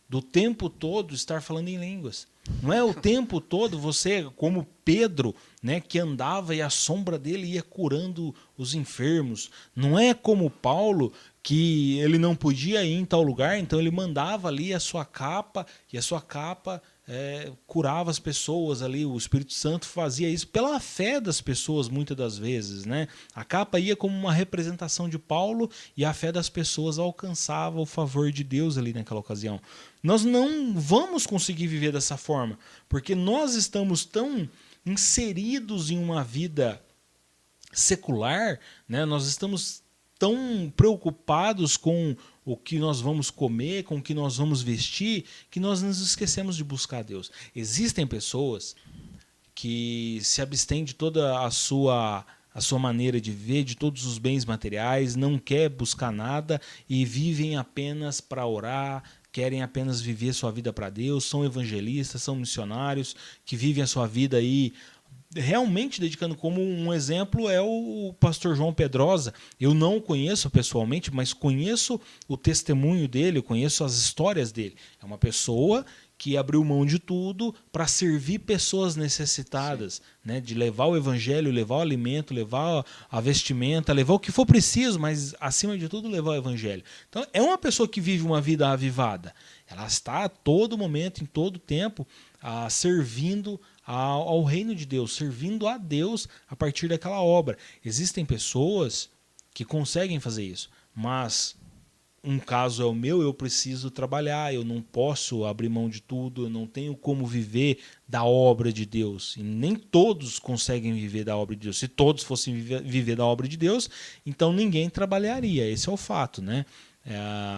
do tempo todo estar falando em línguas. Não é o tempo todo você, como Pedro, né, que andava e a sombra dele ia curando os enfermos. Não é como Paulo, que ele não podia ir em tal lugar, então ele mandava ali a sua capa, e a sua capa curava as pessoas ali. O Espírito Santo fazia isso pela fé das pessoas muitas das vezes, né? A capa ia como uma representação de Paulo e a fé das pessoas alcançava o favor de Deus ali naquela ocasião. Nós não vamos conseguir viver dessa forma, porque nós estamos tão inseridos em uma vida secular, né? Nós estamos tão preocupados com o que nós vamos comer, com o que nós vamos vestir, que nós nos esquecemos de buscar Deus. Existem pessoas que se abstêm de toda a sua maneira de viver, de todos os bens materiais, não quer buscar nada e vivem apenas para orar, querem apenas viver sua vida para Deus, são evangelistas, são missionários, que vivem a sua vida aí realmente dedicando. Como um exemplo é o pastor João Pedrosa. Eu não o conheço pessoalmente, mas conheço o testemunho dele, eu conheço as histórias dele. É uma pessoa que abriu mão de tudo para servir pessoas necessitadas, né? De levar o evangelho, levar o alimento, levar a vestimenta, levar o que for preciso, mas acima de tudo levar o evangelho. Então é uma pessoa que vive uma vida avivada. Ela está a todo momento, em todo tempo, servindo ao reino de Deus, servindo a Deus a partir daquela obra. Existem pessoas que conseguem fazer isso, mas um caso é o meu, eu preciso trabalhar, eu não posso abrir mão de tudo, eu não tenho como viver da obra de Deus. E nem todos conseguem viver da obra de Deus. Se todos fossem viver da obra de Deus, então ninguém trabalharia. Esse é o fato, né?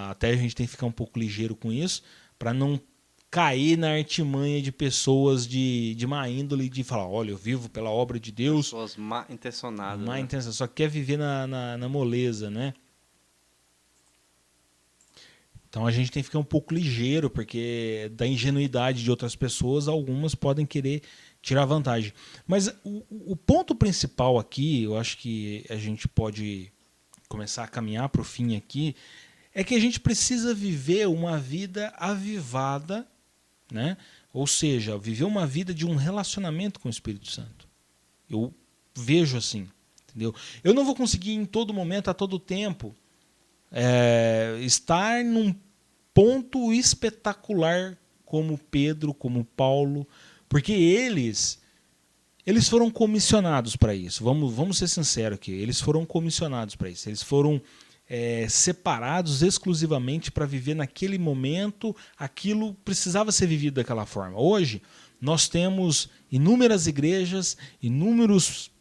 Até a gente tem que ficar um pouco ligeiro com isso, para não cair na artimanha de pessoas de má índole, de falar, olha, eu vivo pela obra de Deus. Pessoas má intencionadas. Má intenção, só quer viver na moleza, né? Então a gente tem que ficar um pouco ligeiro, porque da ingenuidade de outras pessoas, algumas podem querer tirar vantagem. Mas o ponto principal aqui, eu acho que a gente pode começar a caminhar para o fim aqui, é que a gente precisa viver uma vida avivada, né? Ou seja, viver uma vida de um relacionamento com o Espírito Santo. Eu vejo assim, entendeu? Eu não vou conseguir em todo momento, a todo tempo, estar num ponto espetacular como Pedro, como Paulo, porque eles foram comissionados para isso. Vamos ser sinceros aqui. Eles foram comissionados para isso. Eles foram separados exclusivamente para viver naquele momento. Aquilo precisava ser vivido daquela forma. Hoje, nós temos inúmeras igrejas, inúmeros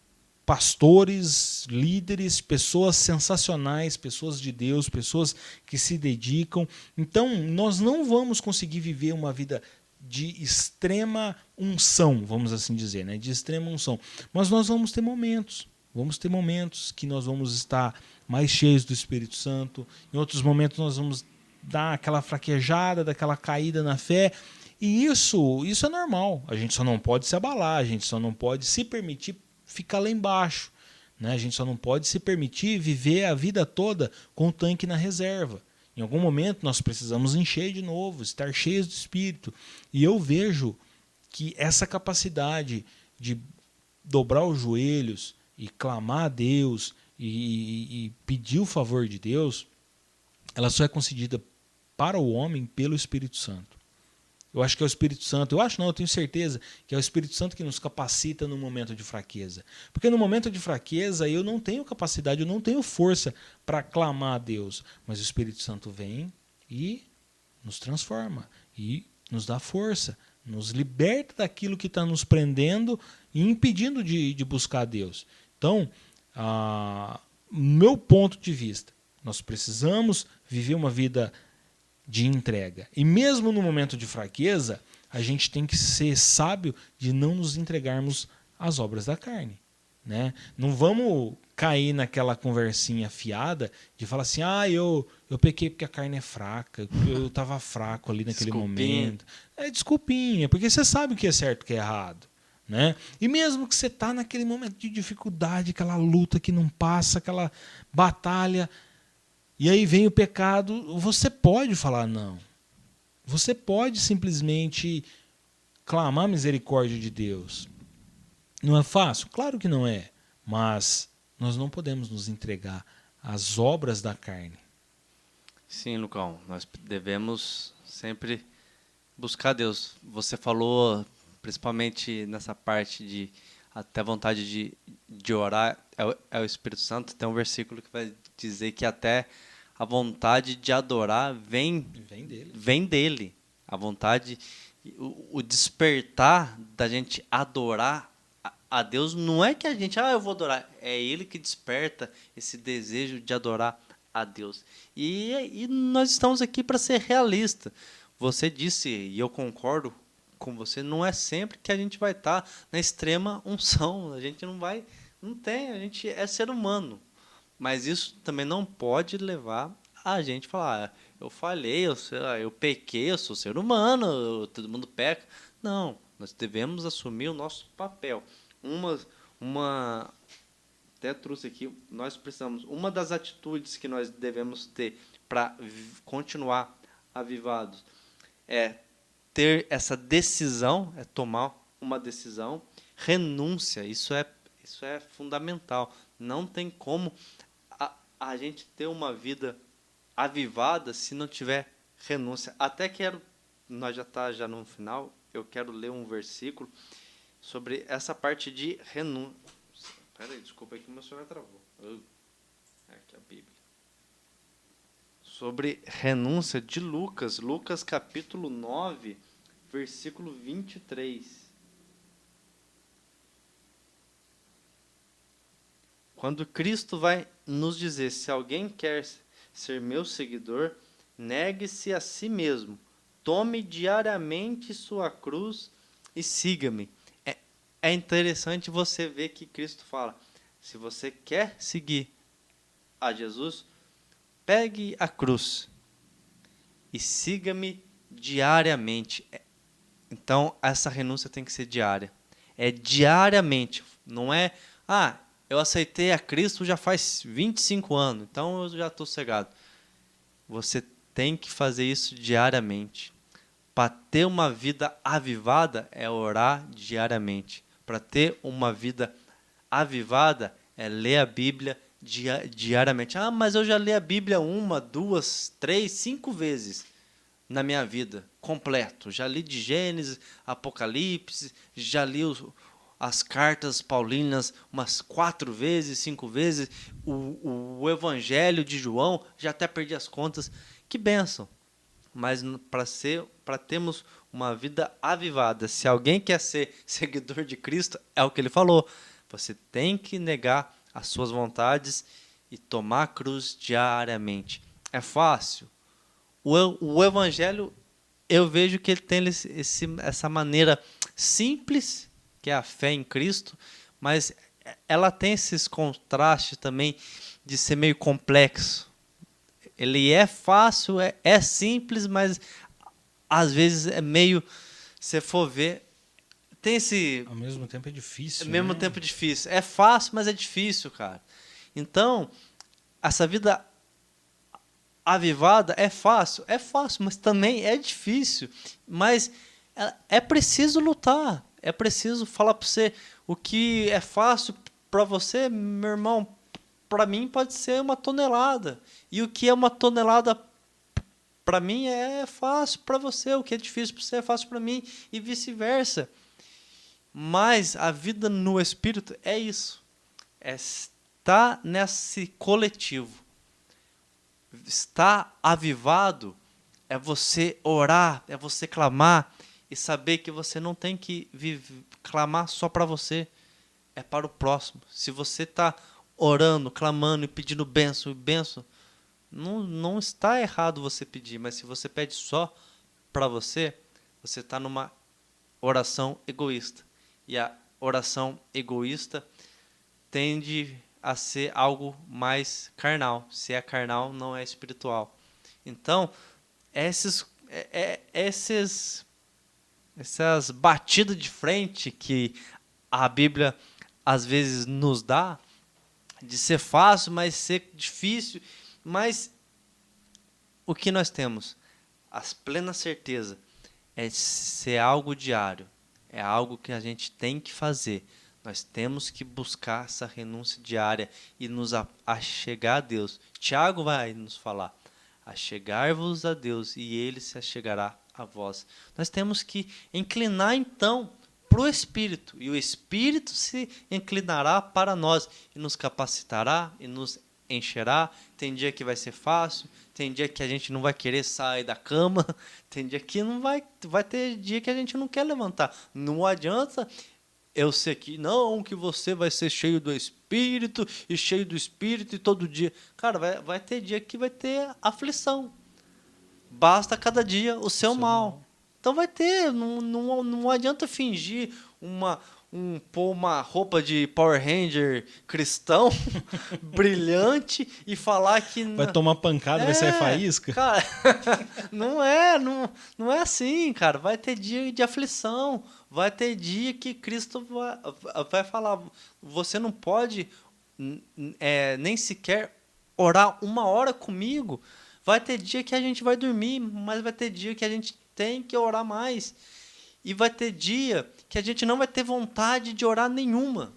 pastores, líderes, pessoas sensacionais, pessoas de Deus, pessoas que se dedicam. Então, nós não vamos conseguir viver uma vida de extrema unção, vamos assim dizer, né? De extrema unção. Mas nós vamos ter momentos que nós vamos estar mais cheios do Espírito Santo, em outros momentos nós vamos dar aquela fraquejada, daquela caída na fé, e isso é normal. A gente só não pode se abalar, a gente só não pode se permitir ficar lá embaixo, né? A gente só não pode se permitir viver a vida toda com o tanque na reserva. Em algum momento nós precisamos encher de novo, estar cheios do Espírito. E eu vejo que essa capacidade de dobrar os joelhos e clamar a Deus e pedir o favor de Deus, ela só é concedida para o homem pelo Espírito Santo. Eu acho que é o Espírito Santo, eu tenho certeza que é o Espírito Santo que nos capacita no momento de fraqueza. Porque no momento de fraqueza eu não tenho capacidade, eu não tenho força para clamar a Deus. Mas o Espírito Santo vem e nos transforma, e nos dá força, nos liberta daquilo que está nos prendendo e impedindo de buscar a Deus. Então, meu ponto de vista, nós precisamos viver uma vida de entrega. E mesmo no momento de fraqueza, a gente tem que ser sábio de não nos entregarmos às obras da carne, né? Não vamos cair naquela conversinha fiada de falar assim, eu pequei porque a carne é fraca, eu estava fraco ali naquele momento. É desculpinha, porque você sabe o que é certo e o que é errado, né? E mesmo que você está naquele momento de dificuldade, aquela luta que não passa, aquela batalha, e aí vem o pecado, você pode falar não. Você pode simplesmente clamar a misericórdia de Deus. Não é fácil? Claro que não é. Mas nós não podemos nos entregar às obras da carne. Sim, Lucão. Nós devemos sempre buscar Deus. Você falou, principalmente nessa parte de até vontade de orar, é o Espírito Santo. Tem um versículo que vai dizer que até a vontade de adorar vem dele. A vontade, o despertar da gente adorar a Deus não é que a gente, eu vou adorar. É Ele que desperta esse desejo de adorar a Deus. E nós estamos aqui para ser realista. Você disse, e eu concordo com você, não é sempre que a gente vai estar na extrema unção. A gente a gente é ser humano. Mas isso também não pode levar a gente a falar, eu falhei, eu pequei, eu sou ser humano, todo mundo peca. Não, nós devemos assumir o nosso papel. Até trouxe aqui, nós precisamos, uma das atitudes que nós devemos ter para continuar avivados é ter essa decisão, é tomar uma decisão, renúncia, isso é fundamental. Não tem como a gente ter uma vida avivada se não tiver renúncia. Nós já no final, eu quero ler um versículo sobre essa parte de renúncia. Peraí, desculpa aí que o meu celular travou. Aqui a Bíblia. Sobre renúncia de Lucas capítulo 9, versículo 23. Quando Cristo vai nos dizer, se alguém quer ser meu seguidor, negue-se a si mesmo, tome diariamente sua cruz e siga-me. É interessante você ver que Cristo fala, se você quer seguir a Jesus, pegue a cruz e siga-me diariamente. Então, essa renúncia tem que ser diária. É diariamente, não é, eu aceitei a Cristo já faz 25 anos, então eu já estou cegado. Você tem que fazer isso diariamente. Para ter uma vida avivada é orar diariamente. Para ter uma vida avivada é ler a Bíblia diariamente. Ah, mas eu já li a Bíblia 1, 2, 3, 5 vezes na minha vida, completo. Já li de Gênesis, Apocalipse, já li as cartas paulinas umas 4 vezes, 5 vezes, o Evangelho de João, já até perdi as contas. Que bênção! Mas para termos uma vida avivada, se alguém quer ser seguidor de Cristo, é o que ele falou. Você tem que negar as suas vontades e tomar a cruz diariamente. É fácil? O Evangelho, eu vejo que ele tem essa maneira simples, que é a fé em Cristo, mas ela tem esses contrastes também de ser meio complexo. Ele é fácil, é simples, mas às vezes é meio, se for ver, tem esse... Ao mesmo tempo é difícil, Ao mesmo né? tempo difícil. É fácil, mas é difícil, cara. Então, essa vida avivada é fácil, mas também é difícil. Mas é preciso lutar, é preciso falar para você o que é fácil para você, meu irmão, para mim pode ser 1 tonelada. E o que é 1 tonelada para mim é fácil para você, o que é difícil para você é fácil para mim e vice-versa. Mas a vida no Espírito é isso, é estar nesse coletivo. Estar avivado é você orar, é você clamar e saber que você não tem que clamar só para você, é para o próximo. Se você está orando, clamando e pedindo bênção, não está errado você pedir, mas se você pede só para você, você está numa oração egoísta. E a oração egoísta tende a ser algo mais carnal. Se é carnal, não é espiritual. Então, essas batidas de frente que a Bíblia às vezes nos dá, de ser fácil, mas ser difícil, mas o que nós temos? A plena certeza é ser algo diário, é algo que a gente tem que fazer. Nós temos que buscar essa renúncia diária e nos achegar a Deus. Tiago vai nos falar: achegar-vos a Deus e Ele se achegará a vós. Nós temos que inclinar então para o Espírito, e o Espírito se inclinará para nós e nos capacitará e nos encherá. Tem dia que vai ser fácil, tem dia que a gente não vai querer sair da cama, tem dia que não vai ter dia que a gente não quer levantar. Não adianta eu sei que não, que você vai ser cheio do Espírito e todo dia. Cara, vai ter dia que vai ter aflição. Basta cada dia o seu mal. Então vai ter, não adianta fingir pôr uma roupa de Power Ranger cristão brilhante e falar que... Vai tomar pancada, vai sair faísca? Cara, não é assim, cara. Vai ter dia de aflição, vai ter dia que Cristo vai falar, você não pode nem sequer orar 1 hora comigo. Vai ter dia que a gente vai dormir, mas vai ter dia que a gente tem que orar mais. E vai ter dia que a gente não vai ter vontade de orar nenhuma.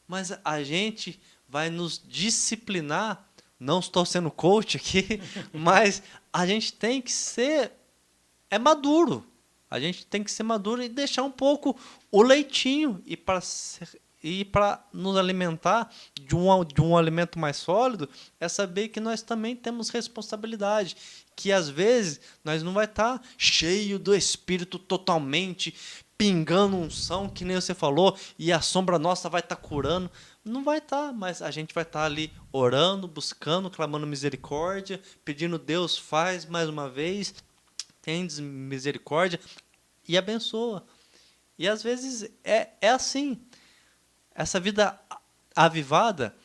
Mas a gente vai nos disciplinar. Não estou sendo coach aqui, mas a gente tem que ser maduro. A gente tem que ser maduro e deixar um pouco o leitinho e para nos alimentar de um alimento mais sólido, é saber que nós também temos responsabilidade, que às vezes nós não vai estar cheio do Espírito totalmente, pingando unção, que nem você falou, e a sombra nossa vai estar curando. Não vai estar, mas a gente vai estar ali orando, buscando, clamando misericórdia, pedindo: Deus, faz mais uma vez, tendes misericórdia e abençoa. E às vezes é assim. Essa vida avivada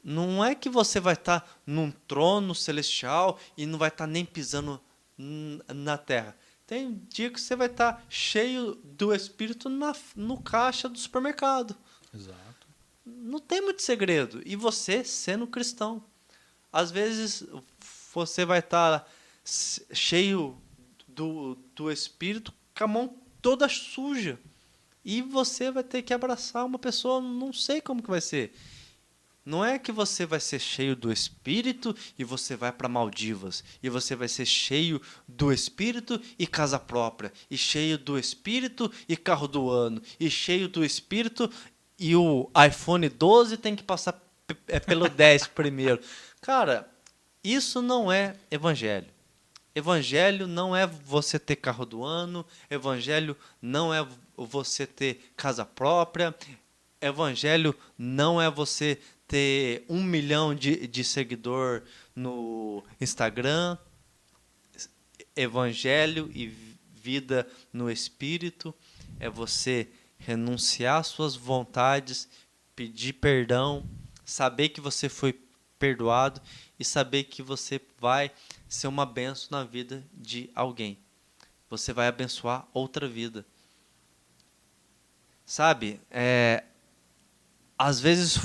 não é que você vai estar num trono celestial e não vai estar nem pisando na terra. Tem dia que você vai estar cheio do Espírito no caixa do supermercado. Exato. Não tem muito segredo. E você sendo cristão. Às vezes você vai estar cheio do Espírito com a mão toda suja. E você vai ter que abraçar uma pessoa, não sei como que vai ser. Não é que você vai ser cheio do Espírito e você vai para Maldivas. E você vai ser cheio do Espírito e casa própria. E cheio do Espírito e carro do ano. E cheio do Espírito e o iPhone 12 tem que passar pelo 10 primeiro. Cara, isso não é evangelho. Evangelho não é você ter carro do ano. Evangelho não é você ter casa própria. Evangelho não é você ter 1 milhão de seguidor no Instagram. Evangelho e vida no Espírito é você renunciar às suas vontades, pedir perdão, saber que você foi perdoado e saber que você vai ser uma bênção na vida de alguém. Você vai abençoar outra vida. Sabe, às vezes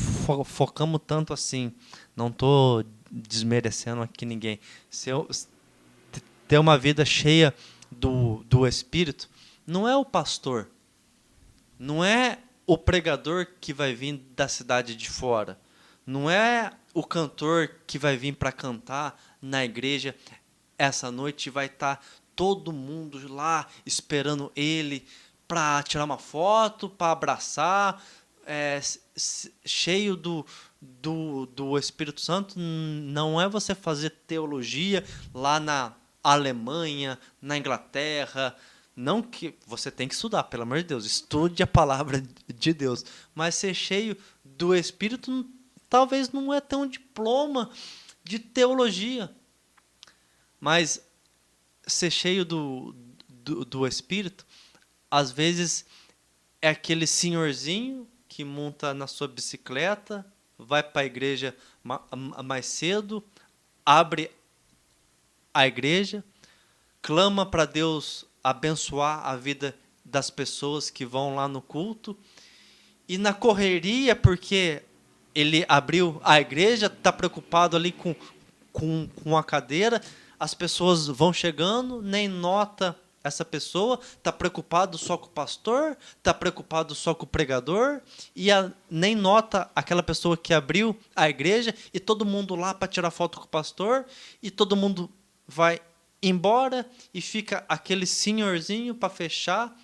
focamos tanto assim, não estou desmerecendo aqui ninguém, se eu ter uma vida cheia do Espírito, não é o pastor, não é o pregador que vai vir da cidade de fora, não é o cantor que vai vir para cantar na igreja essa noite e vai estar todo mundo lá esperando ele para tirar uma foto, para abraçar, cheio do Espírito Santo. Não é você fazer teologia lá na Alemanha, na Inglaterra. Não que você tem que estudar, pelo amor de Deus, estude a palavra de Deus, mas ser cheio do Espírito talvez não é ter um diploma de teologia, mas ser cheio do Espírito, às vezes é aquele senhorzinho que monta na sua bicicleta, vai para a igreja mais cedo, abre a igreja, clama para Deus abençoar a vida das pessoas que vão lá no culto, e na correria, porque ele abriu a igreja, está preocupado ali com a cadeira, as pessoas vão chegando, nem nota essa pessoa, está preocupado só com o pastor, está preocupado só com o pregador, e nem nota aquela pessoa que abriu a igreja, e todo mundo lá para tirar foto com o pastor, e todo mundo vai embora, e fica aquele senhorzinho para fechar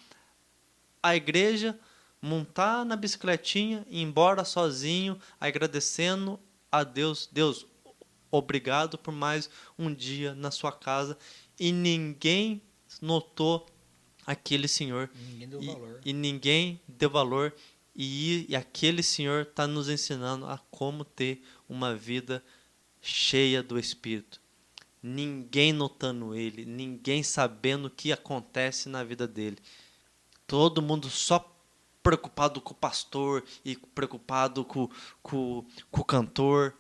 a igreja, montar na bicicletinha e ir embora sozinho, agradecendo a Deus. Deus, obrigado por mais um dia na sua casa. E ninguém notou aquele senhor. Ninguém deu valor. E ninguém deu valor. E aquele senhor está nos ensinando a como ter uma vida cheia do Espírito. Ninguém notando ele, ninguém sabendo o que acontece na vida dele. Todo mundo só preocupado com o pastor e preocupado com o cantor.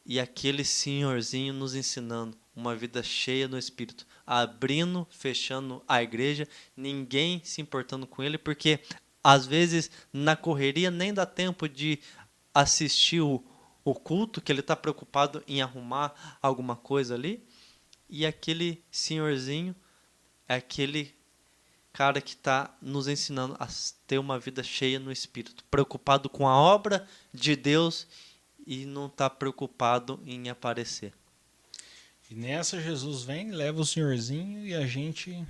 E aquele senhorzinho nos ensinando uma vida cheia no Espírito, abrindo, fechando a igreja, ninguém se importando com ele, porque às vezes na correria nem dá tempo de assistir o culto, que ele está preocupado em arrumar alguma coisa ali. E aquele senhorzinho é aquele cara que está nos ensinando a ter uma vida cheia no Espírito, preocupado com a obra de Deus e não está preocupado em aparecer. E nessa Jesus vem, leva o senhorzinho e a gente,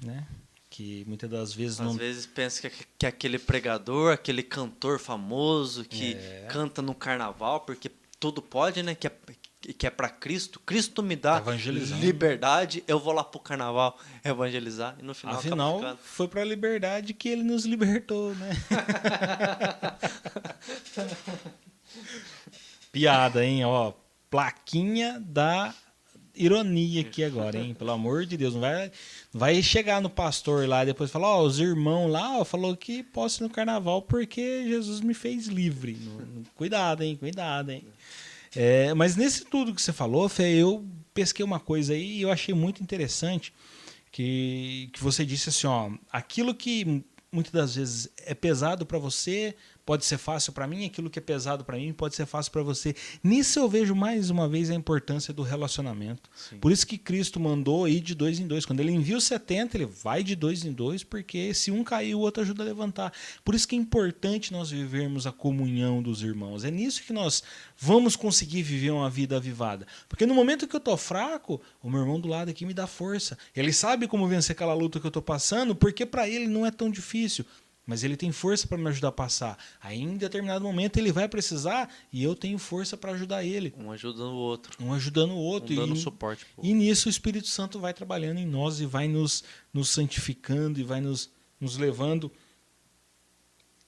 né, que muitas das vezes Às vezes pensa que aquele pregador, aquele cantor famoso que canta no carnaval, porque tudo pode, né, que é para Cristo. Cristo me dá liberdade, eu vou lá pro carnaval evangelizar. E no final afinal, foi para a liberdade que ele nos libertou, né? Piada, hein? Ó, plaquinha da ironia aqui agora, hein? Pelo amor de Deus, não vai chegar no pastor lá e depois falar, ó, os irmãos lá, ó, falou que posso ir no carnaval porque Jesus me fez livre. Cuidado, hein? Cuidado, hein? Mas nesse tudo que você falou, Fê, eu pesquei uma coisa aí e eu achei muito interessante que você disse assim, ó, aquilo que muitas das vezes é pesado para você, pode ser fácil para mim, aquilo que é pesado para mim pode ser fácil para você. Nisso eu vejo mais uma vez a importância do relacionamento. Sim. Por isso que Cristo mandou ir de 2 em 2. Quando ele envia os 70, ele vai de 2 em 2, porque se um cair, o outro ajuda a levantar. Por isso que é importante nós vivermos a comunhão dos irmãos. É nisso que nós vamos conseguir viver uma vida avivada. Porque no momento que eu estou fraco, o meu irmão do lado aqui me dá força. Ele sabe como vencer aquela luta que eu estou passando, porque para ele não é tão difícil. Mas ele tem força para me ajudar a passar. Aí, em determinado momento, ele vai precisar e eu tenho força para ajudar ele. Um ajudando o outro. Um ajudando o outro. Um dando suporte. E nisso o Espírito Santo vai trabalhando em nós e vai nos santificando e vai nos levando.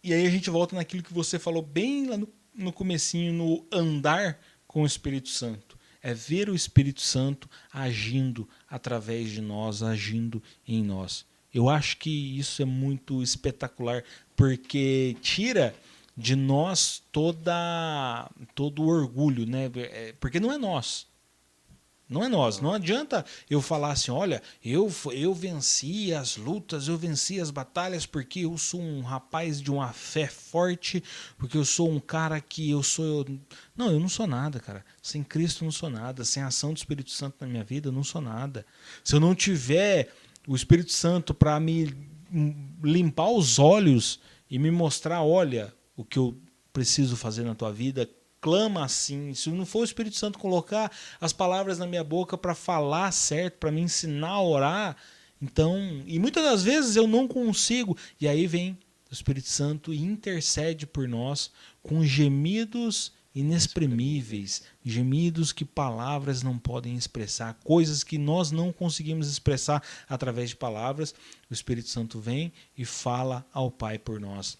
E aí a gente volta naquilo que você falou bem lá no comecinho, no andar com o Espírito Santo. É ver o Espírito Santo agindo através de nós, agindo em nós. Eu acho que isso é muito espetacular, porque tira de nós todo o orgulho, né? Porque não é nós. Não é nós. Não adianta eu falar assim, olha, eu venci as lutas, eu venci as batalhas porque eu sou um rapaz de uma fé forte, porque eu sou um cara que Não, eu não sou nada, cara. Sem Cristo eu não sou nada. Sem a ação do Espírito Santo na minha vida eu não sou nada. Se eu não tiver o Espírito Santo para me limpar os olhos e me mostrar, olha, o que eu preciso fazer na tua vida, clama assim. Se não for o Espírito Santo colocar as palavras na minha boca para falar certo, para me ensinar a orar, então, e muitas das vezes eu não consigo, e aí vem o Espírito Santo e intercede por nós com gemidos inexprimíveis, gemidos que palavras não podem expressar, coisas que nós não conseguimos expressar através de palavras. O Espírito Santo vem e fala ao Pai por nós.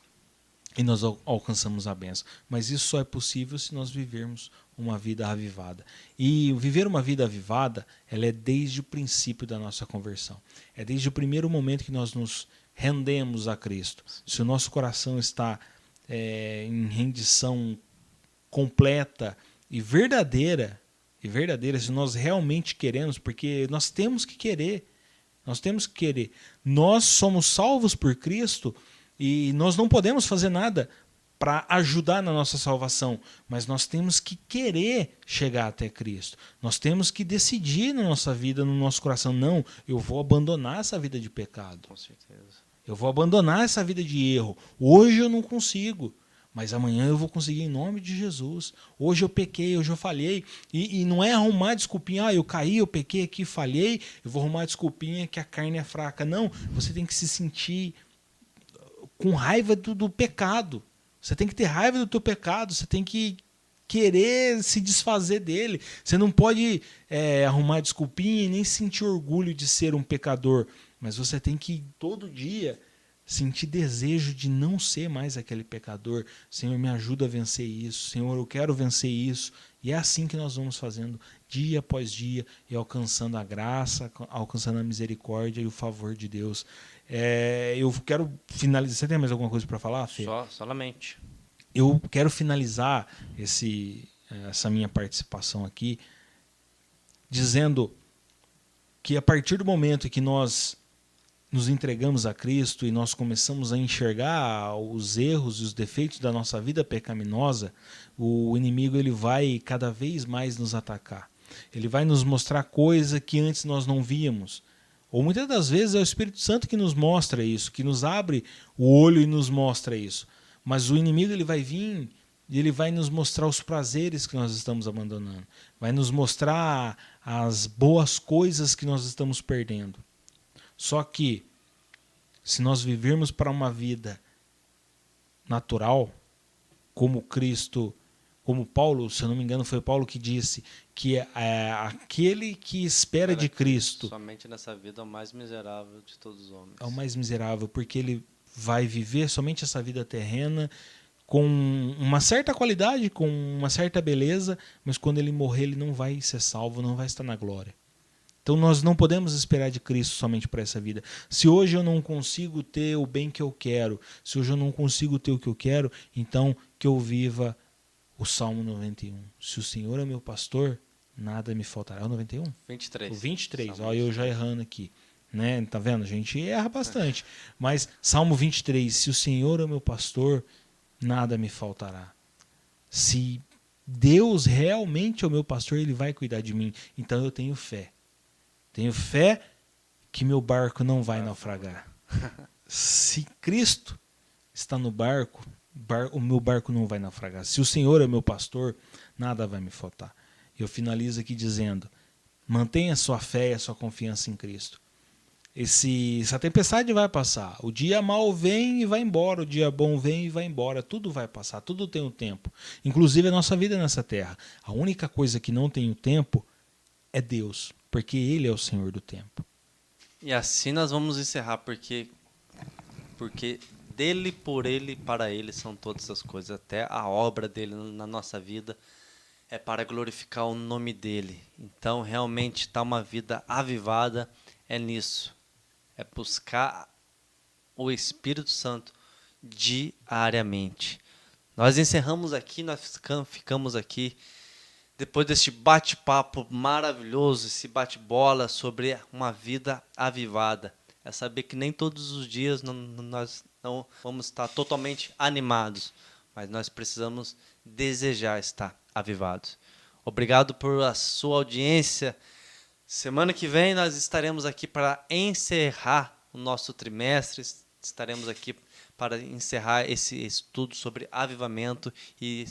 E nós alcançamos a bênção. Mas isso só é possível se nós vivermos uma vida avivada. E viver uma vida avivada, ela é desde o princípio da nossa conversão. É desde o primeiro momento que nós nos rendemos a Cristo. Se o nosso coração está em rendição completa e verdadeira, se nós realmente queremos, porque nós temos que querer. Nós somos salvos por Cristo. E nós não podemos fazer nada para ajudar na nossa salvação, mas nós temos que querer chegar até Cristo. Nós temos que decidir na nossa vida, no nosso coração, não, eu vou abandonar essa vida de pecado. Com certeza. Eu vou abandonar essa vida de erro. Hoje eu não consigo, mas amanhã eu vou conseguir em nome de Jesus. Hoje eu pequei, hoje eu falhei. E não é arrumar desculpinha, eu caí, eu pequei aqui, falhei, eu vou arrumar desculpinha que a carne é fraca. Não, você tem que se sentir com raiva do pecado. Você tem que ter raiva do teu pecado, você tem que querer se desfazer dele. Você não pode arrumar desculpinha e nem sentir orgulho de ser um pecador, mas você tem que todo dia sentir desejo de não ser mais aquele pecador. Senhor, me ajuda a vencer isso. Senhor, eu quero vencer isso. E é assim que nós vamos fazendo dia após dia e alcançando a graça, alcançando a misericórdia e o favor de Deus. Eu quero finalizar. Você tem mais alguma coisa para falar, Fê? Solamente. Eu quero finalizar essa minha participação aqui dizendo que a partir do momento que nós nos entregamos a Cristo e nós começamos a enxergar os erros e os defeitos da nossa vida pecaminosa, o inimigo ele vai cada vez mais nos atacar. Ele vai nos mostrar coisas que antes nós não víamos. Ou muitas das vezes é o Espírito Santo que nos mostra isso, que nos abre o olho e nos mostra isso. Mas o inimigo ele vai vir e ele vai nos mostrar os prazeres que nós estamos abandonando. Vai nos mostrar as boas coisas que nós estamos perdendo. Só que, se nós vivermos para uma vida natural, como Cristo, como Paulo, se eu não me engano foi Paulo que disse, que aquele que espera de Cristo... Somente nessa vida é o mais miserável de todos os homens. É o mais miserável, porque ele vai viver somente essa vida terrena, com uma certa qualidade, com uma certa beleza, mas quando ele morrer ele não vai ser salvo, não vai estar na glória. Então nós não podemos esperar de Cristo somente para essa vida. Se hoje eu não consigo ter o bem que eu quero, se hoje eu não consigo ter o que eu quero, então que eu viva o Salmo 91. Se o Senhor é meu pastor, nada me faltará. É o 91? 23. O 23, olha eu já errando aqui. Né? Tá vendo? A gente erra bastante. Mas Salmo 23, se o Senhor é meu pastor, nada me faltará. Se Deus realmente é o meu pastor, Ele vai cuidar de mim. Então eu tenho fé. Tenho fé que meu barco não vai naufragar. Se Cristo está no barco, o meu barco não vai naufragar. Se o Senhor é o meu pastor, nada vai me faltar. Eu finalizo aqui dizendo, mantenha a sua fé e a sua confiança em Cristo. Essa tempestade vai passar. O dia mau vem e vai embora. O dia bom vem e vai embora. Tudo vai passar. Tudo tem um tempo. Inclusive a nossa vida nessa terra. A única coisa que não tem o tempo é Deus. Porque Ele é o Senhor do tempo. E assim nós vamos encerrar, porque dele, por ele, para ele são todas as coisas. Até a obra dele na nossa vida é para glorificar o nome dele. Então realmente está uma vida avivada é nisso. É buscar o Espírito Santo diariamente. Nós encerramos aqui, nós ficamos aqui, depois deste bate-papo maravilhoso, esse bate-bola sobre uma vida avivada. É saber que nem todos os dias nós não vamos estar totalmente animados, mas nós precisamos desejar estar avivados. Obrigado por a sua audiência. Semana que vem nós estaremos aqui para encerrar o nosso trimestre, estaremos aqui para encerrar esse estudo sobre avivamento e,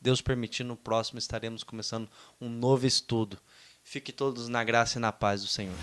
Deus permitindo, no próximo estaremos começando um novo estudo. Fique todos na graça e na paz do Senhor.